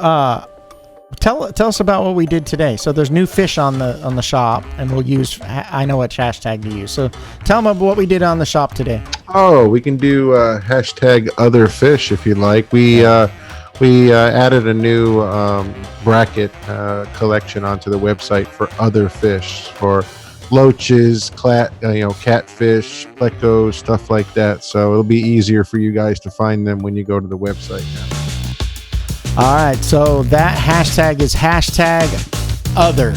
tell us about what we did today. So there's new fish on the shop, and we'll use I know which hashtag to use. So tell them what we did on the shop today. Oh, we can do hashtag other fish if you like. We added a new bracket collection onto the website for other fish, for loaches, catfish, plecos, stuff like that. So it'll be easier for you guys to find them when you go to the website now. All right, so that hashtag is hashtag other.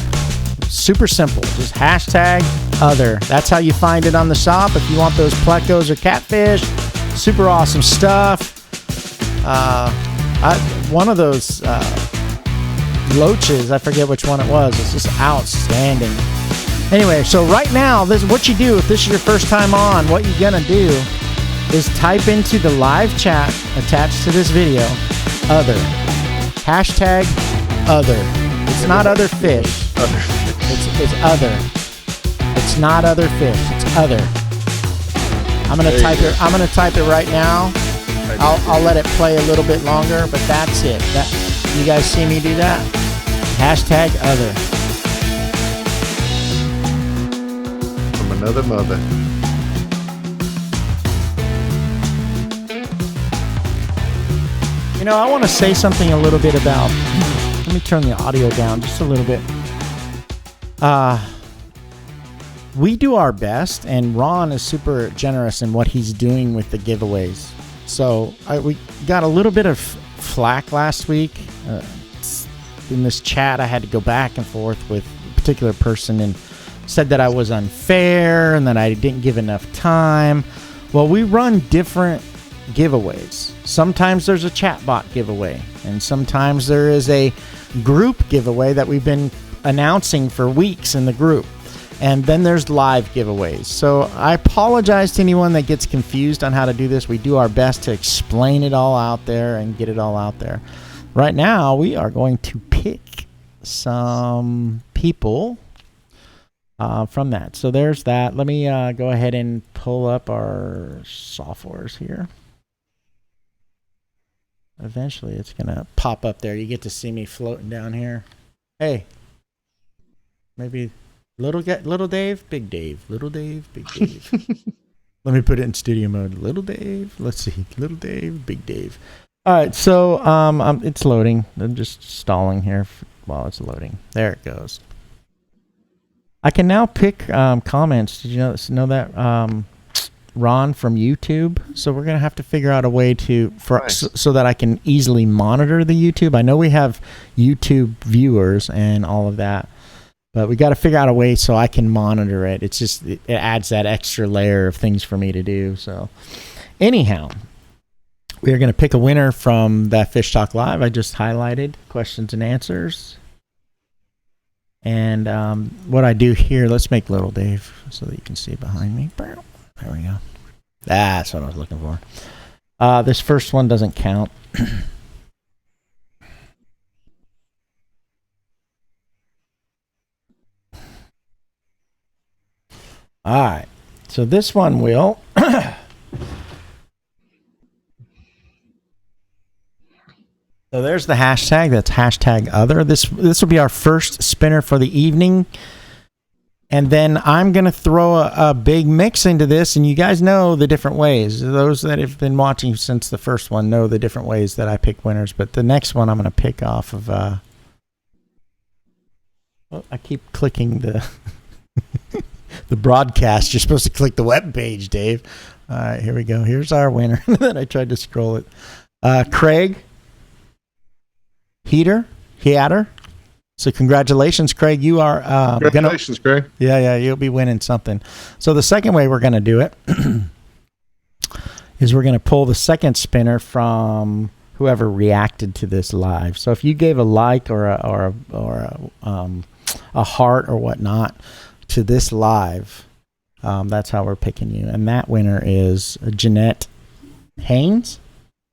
Super simple. Just hashtag Other. That's how you find it on the shop if you want those plecos or catfish. Super awesome stuff. One of those loaches, I forget which one it was. It's just outstanding. Anyway, so right now, this is what you do if this is your first time on. What you're gonna do is type into the live chat attached to this video, other. Hashtag other. It's not other fish. It's other. It's not other fish. It's other. I'm gonna type it. I'm gonna type it right now. I'll let it play a little bit longer, but that's it. You guys see me do that? Hashtag other. From another mother. You know, I want to say something a little bit about. Let me turn the audio down just a little bit. We do our best, and Ron is super generous in what he's doing with the giveaways. So we got a little bit of flack last week. In this chat, I had to go back and forth with a particular person and said that I was unfair and that I didn't give enough time. Well, we run different giveaways. Sometimes there's a chatbot giveaway, and sometimes there is a group giveaway that we've been announcing for weeks in the group. And then there's live giveaways. So I apologize to anyone that gets confused on how to do this. We do our best to explain it all out there and get it all out there. Right now, we are going to pick some people from that. So there's that. Let me go ahead and pull up our softwares here. Eventually, it's going to pop up there. You get to see me floating down here. Hey, maybe... Little Dave, Big Dave. Little Dave, Big Dave. Let me put it in studio mode. Little Dave. Let's see. Little Dave, Big Dave. All right, so it's loading. I'm just stalling here while it's loading. There it goes. I can now pick comments. Did you know that Ron from YouTube? So we're gonna have to figure out a way to so that I can easily monitor the YouTube. I know we have YouTube viewers and all of that. But we got to figure out a way so I can monitor it. It's just, it adds that extra layer of things for me to do. So anyhow, we are going to pick a winner from that Fish Talk Live I just highlighted, questions and answers. And what I do here, let's make Little Dave so that you can see behind me. There we go. That's what I was looking for. This first one doesn't count. All right, so this one will. So there's the hashtag. That's hashtag other. This will be our first spinner for the evening, and then I'm gonna throw a big mix into this, and you guys know the different ways. Those that have been watching since the first one know the different ways that I pick winners. But the next one I'm gonna pick off of. I keep clicking the. The broadcast. You're supposed to click the web page, Dave. All right, here we go. Here's our winner. Then I tried to scroll it. Craig Heater. So congratulations, Craig. You are congratulations, Craig. Yeah, you'll be winning something. So the second way we're gonna do it is we're gonna pull the second spinner from whoever reacted to this live. So if you gave a like or a heart or whatnot to this live, that's how we're picking you, and that winner is Jeanette Haynes.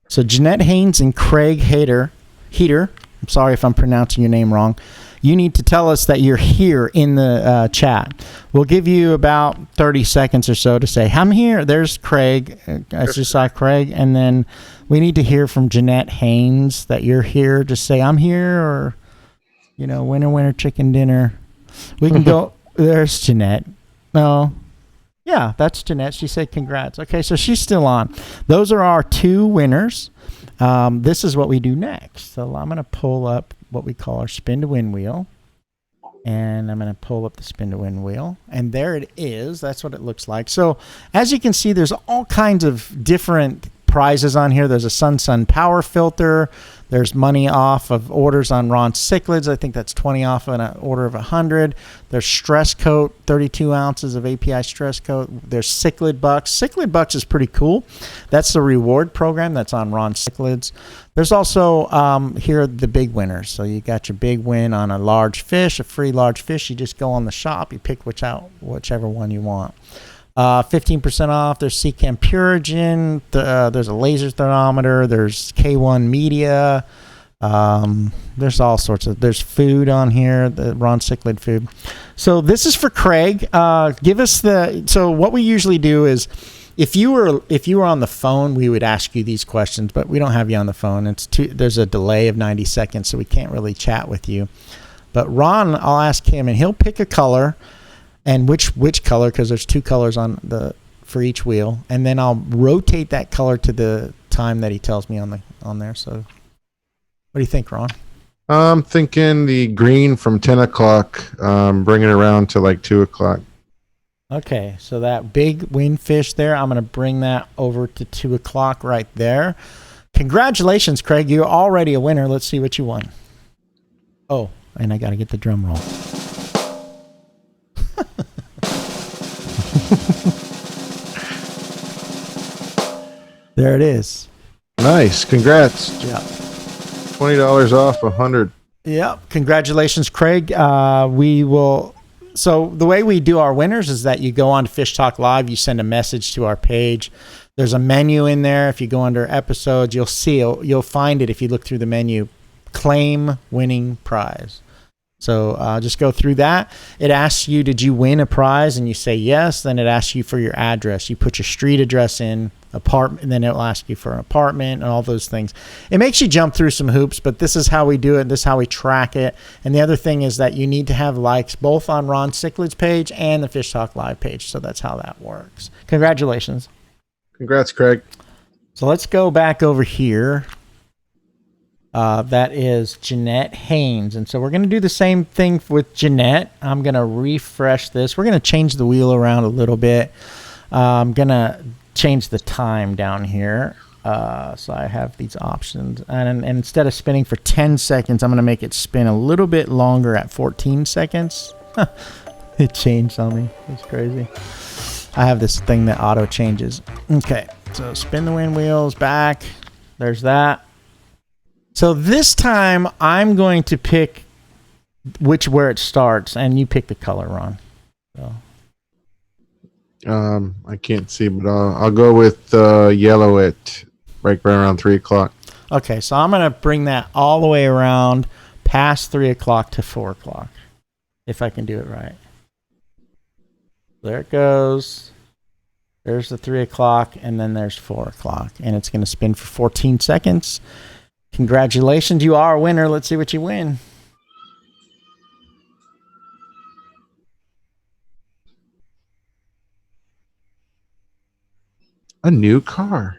So Jeanette Haynes and Craig Heater. I'm sorry if I'm pronouncing your name wrong. You need to tell us that you're here in the chat. We'll give you about 30 seconds or so to say, I'm here. There's Craig. I just saw Craig, and then we need to hear from Jeanette Haynes that you're here. Just say I'm here, or winner chicken dinner. We can go. There's Jeanette. No. Yeah, that's Jeanette. She said congrats. Okay, so she's still on. Those are our two winners. This is what we do next. So I'm going to pull up what we call our spin to win wheel. And I'm going to pull up the spin to win wheel. And there it is. That's what it looks like. So as you can see, there's all kinds of different prizes on here. There's a Sun power filter. There's money off of orders on Ron cichlids. I think that's 20 off an order of 100. There's stress coat, 32 ounces of API stress coat. There's cichlid bucks. Cichlid bucks is pretty cool. That's the reward program that's on Ron cichlids. There's also here are the big winners. So you got your big win on a large fish, a free large fish. You just go on the shop, you pick whichever one you want. 15% off. There's Seacam Purigen. There's a laser thermometer. There's K1 media. There's all sorts of. There's food on here. The Ron cichlid food. So this is for Craig. Give us the. So what we usually do is, if you were on the phone, we would ask you these questions, but we don't have you on the phone. There's a delay of 90 seconds, so we can't really chat with you. But Ron, I'll ask him, and he'll pick a color. And which color, because there's 2 colors for each wheel, and then I'll rotate that color to the time that he tells me on there. So, what do you think, Ron? I'm thinking the green from 10 o'clock, bring it around to like 2 o'clock. Okay, so that big windfish there, I'm going to bring that over to 2 o'clock right there. Congratulations, Craig. You're already a winner. Let's see what you won. Oh, and I got to get the drum roll. There it is. Nice. Congrats. Yeah. $20 off 100. Yep. Congratulations, Craig. We will. So the way we do our winners is that you go on to Fish Talk Live. You send a message to our page. There's a menu in there. If you go under episodes, you'll find it if you look through the menu. Claim winning prize. So just go through that. It asks you, did you win a prize? And you say yes. Then it asks you for your address. You put your street address in, apartment, and then it'll ask you for an apartment and all those things. It makes you jump through some hoops, but this is how we do it. This is how we track it. And the other thing is that you need to have likes both on Ron Cichlid's page and the Fish Talk Live page. So that's how that works. Congratulations. Congrats, Craig. So let's go back over here. That is Jeanette Haynes. And so we're going to do the same thing with Jeanette. I'm going to refresh this. We're going to change the wheel around a little bit. I'm going to change the time down here. So I have these options. And instead of spinning for 10 seconds, I'm going to make it spin a little bit longer at 14 seconds. It changed on me. It's crazy. I have this thing that auto changes. Okay, so spin the wind wheels back. There's that. So this time I'm going to pick where it starts, and you pick the color, Ron. So. I can't see, but I'll go with yellow at right around 3 o'clock. Okay, so I'm going to bring that all the way around past 3 o'clock to 4 o'clock, if I can do it right. There it goes. There's the 3 o'clock, and then there's 4 o'clock, and it's going to spin for 14 seconds. Congratulations, you are a winner. Let's see what you win. A new car.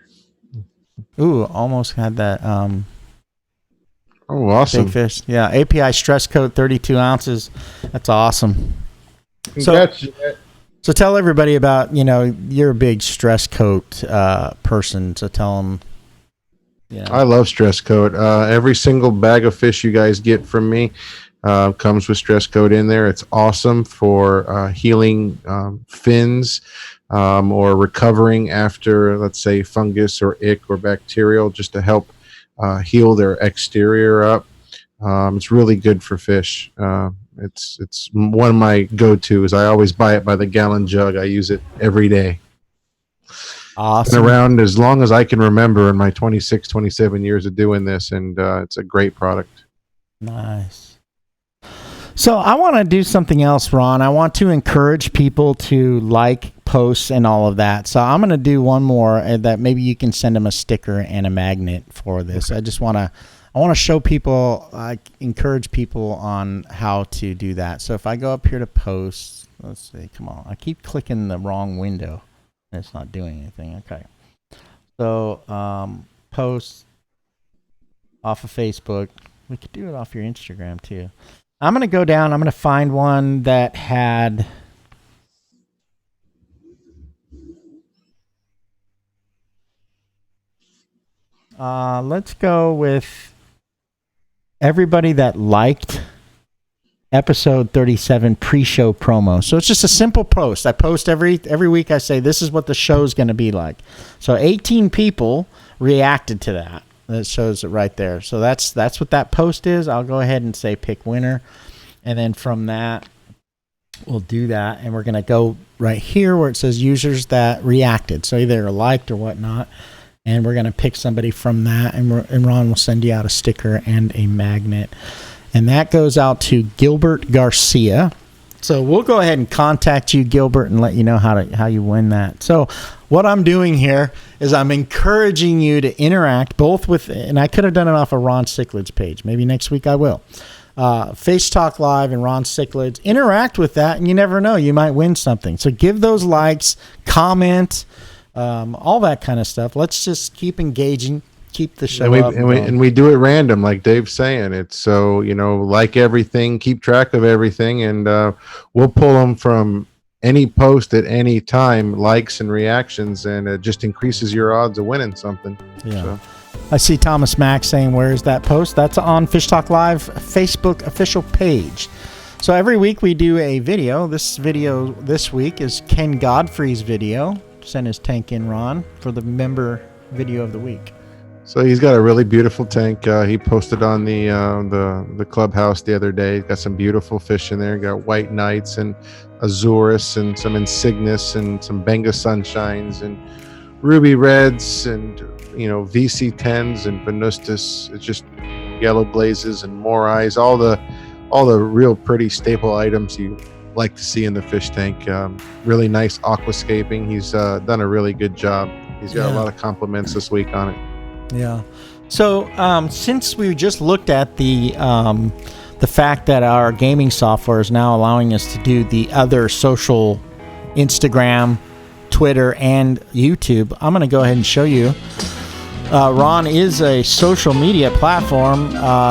Ooh, almost had that. Oh, awesome. Big fish. Yeah, API stress coat, 32 ounces. That's awesome. Congrats. So tell everybody about, you're a big stress coat person. So tell them. Yeah. I love stress coat. Every single bag of fish you guys get from me comes with stress coat in there. It's awesome for healing fins or recovering after, let's say, fungus or ick or bacterial, just to help heal their exterior up. It's really good for fish. It's one of my go-tos. I always buy it by the gallon jug. I use it every day. Awesome. Been around as long as I can remember in my 26, 27 years of doing this, and it's a great product. Nice. So I want to do something else, Ron. I want to encourage people to like posts and all of that. So I'm going to do one more that maybe you can send them a sticker and a magnet for this. Okay. I want to show people, encourage people on how to do that. So if I go up here to posts, let's see, come on. I keep clicking the wrong window. It's not doing anything. Okay. So posts off of Facebook. We could do it off your Instagram too. I'm going to go down. I'm going to find one that had... Let's go with everybody that liked episode 37 pre-show promo. So it's just a simple post. I post every week. I say this is what the show's going to be like. So 18 people reacted to that. That shows it right there. So that's what that post is. I'll go ahead and say pick winner, and then from that we'll do that, and we're going to go right here where it says users that reacted. So either liked or whatnot, and we're going to pick somebody from that, and Ron will send you out a sticker and a magnet. And that goes out to Gilbert Garcia. So we'll go ahead and contact you, Gilbert, and let you know how you win that. So what I'm doing here is I'm encouraging you to interact both with, and I could have done it off of Ron Cichled's page. Maybe next week I will. FishTalk Live and Ron Cichled's. Interact with that, and you never know. You might win something. So give those likes, comment, all that kind of stuff. Let's just keep engaging. Keep the show up. And we do it random, like Dave's saying. It's so, like everything, keep track of everything, and we'll pull them from any post at any time, likes and reactions, and it just increases your odds of winning something. Yeah. So. I see Thomas Mack saying, where's that post? That's on FishTalk Live Facebook official page. So every week we do a video. This video this week is Ken Godfrey's video. Send his tank in, Ron, for the member video of the week. So he's got a really beautiful tank. He posted on the clubhouse the other day. Got some beautiful fish in there. Got white knights and azurus and some insignis and some Benga sunshines and ruby reds and VC10s and venustus. It's just yellow blazes and morais. All the real pretty staple items you like to see in the fish tank. Really nice aquascaping. He's done a really good job. He's got a lot of compliments this week on it. Yeah. So since we just looked at the fact that our gaming software is now allowing us to do the other social, Instagram, Twitter, and YouTube, I'm going to go ahead and show you. Ron is a social media platform.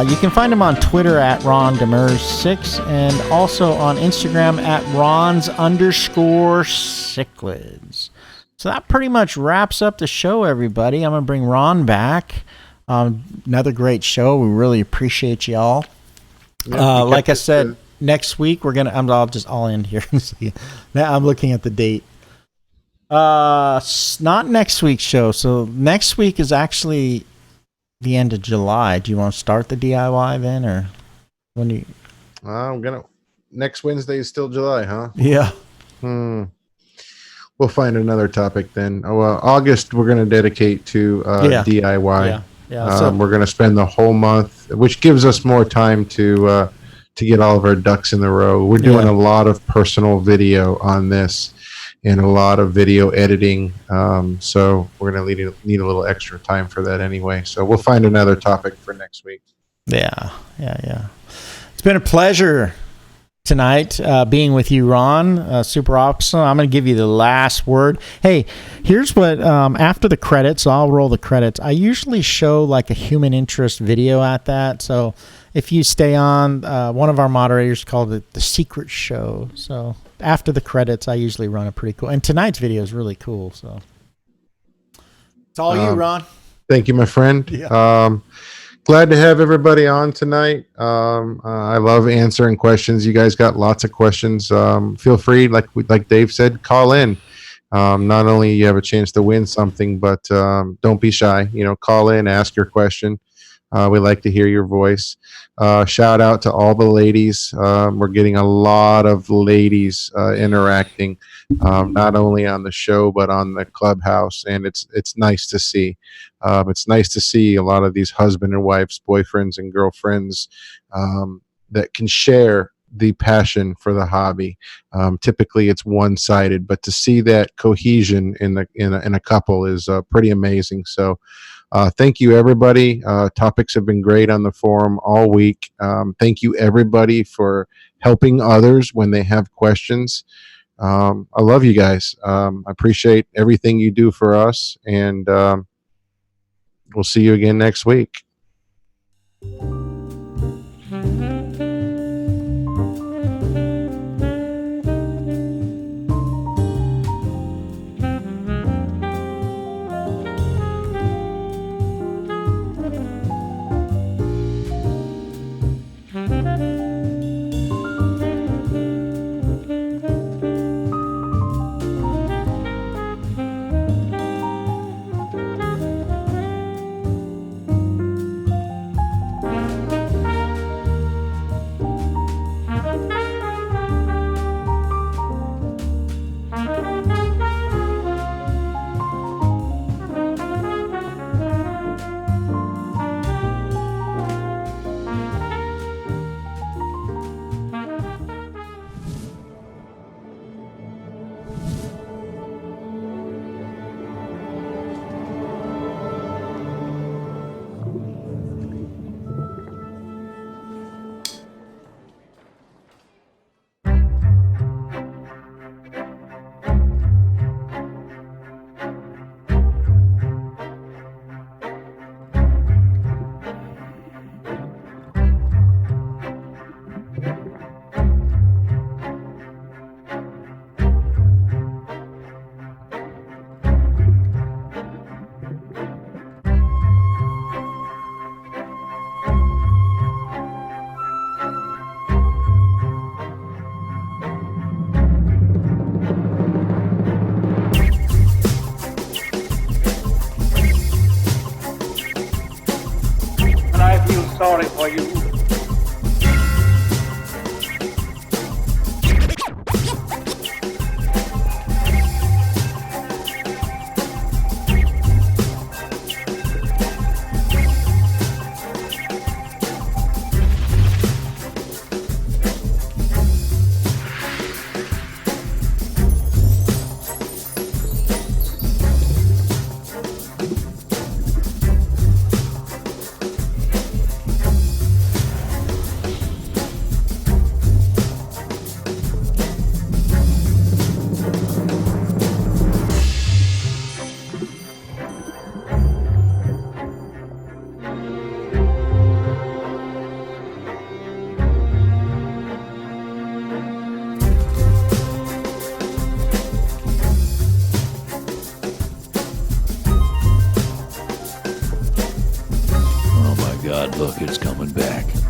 You can find him on Twitter at Ron Demers6 and also on Instagram at Rons_Cichlids. So that pretty much wraps up the show, everybody. I'm going to bring Ron back. Another great show. We really appreciate y'all. Like I said, next week we're going to, I'll end here and see. Now I'm looking at the date. Not next week's show. So next week is actually the end of July. Do you want to start the DIY then, or when do you? Next Wednesday is still July, huh? Yeah. We'll find another topic then. August we're going to dedicate to DIY. So we're going to spend the whole month, which gives us more time to get all of our ducks in the row. We're doing a lot of personal video on this and a lot of video editing. So we're going to need a little extra time for that anyway. So we'll find another topic for next week. Yeah. It's been a pleasure tonight being with you, Ron. Super awesome. I'm going to give you the last word. Hey, here's what after the credits, I'll roll the credits. I usually show like a human interest video at that. So if you stay on, one of our moderators called it the secret show. So after the credits, I usually run a pretty cool, and tonight's video is really cool. So it's all you, Ron. Thank you, my friend. Glad to have everybody on tonight. I love answering questions. You guys got lots of questions. Feel free, like Dave said, call in. Not only you have a chance to win something, but don't be shy. Call in, ask your question. We like to hear your voice. Shout out to all the ladies. We're getting a lot of ladies interacting, not only on the show but on the clubhouse, and it's nice to see. It's nice to see a lot of these husband and wives, boyfriends and girlfriends that can share the passion for the hobby. Typically, it's one-sided, but to see that cohesion in a couple is pretty amazing. So. Thank you, everybody. Topics have been great on the forum all week. Thank you, everybody, for helping others when they have questions. I love you guys. I appreciate everything you do for us, and we'll see you again next week. sorry for you. God, look, it's coming back.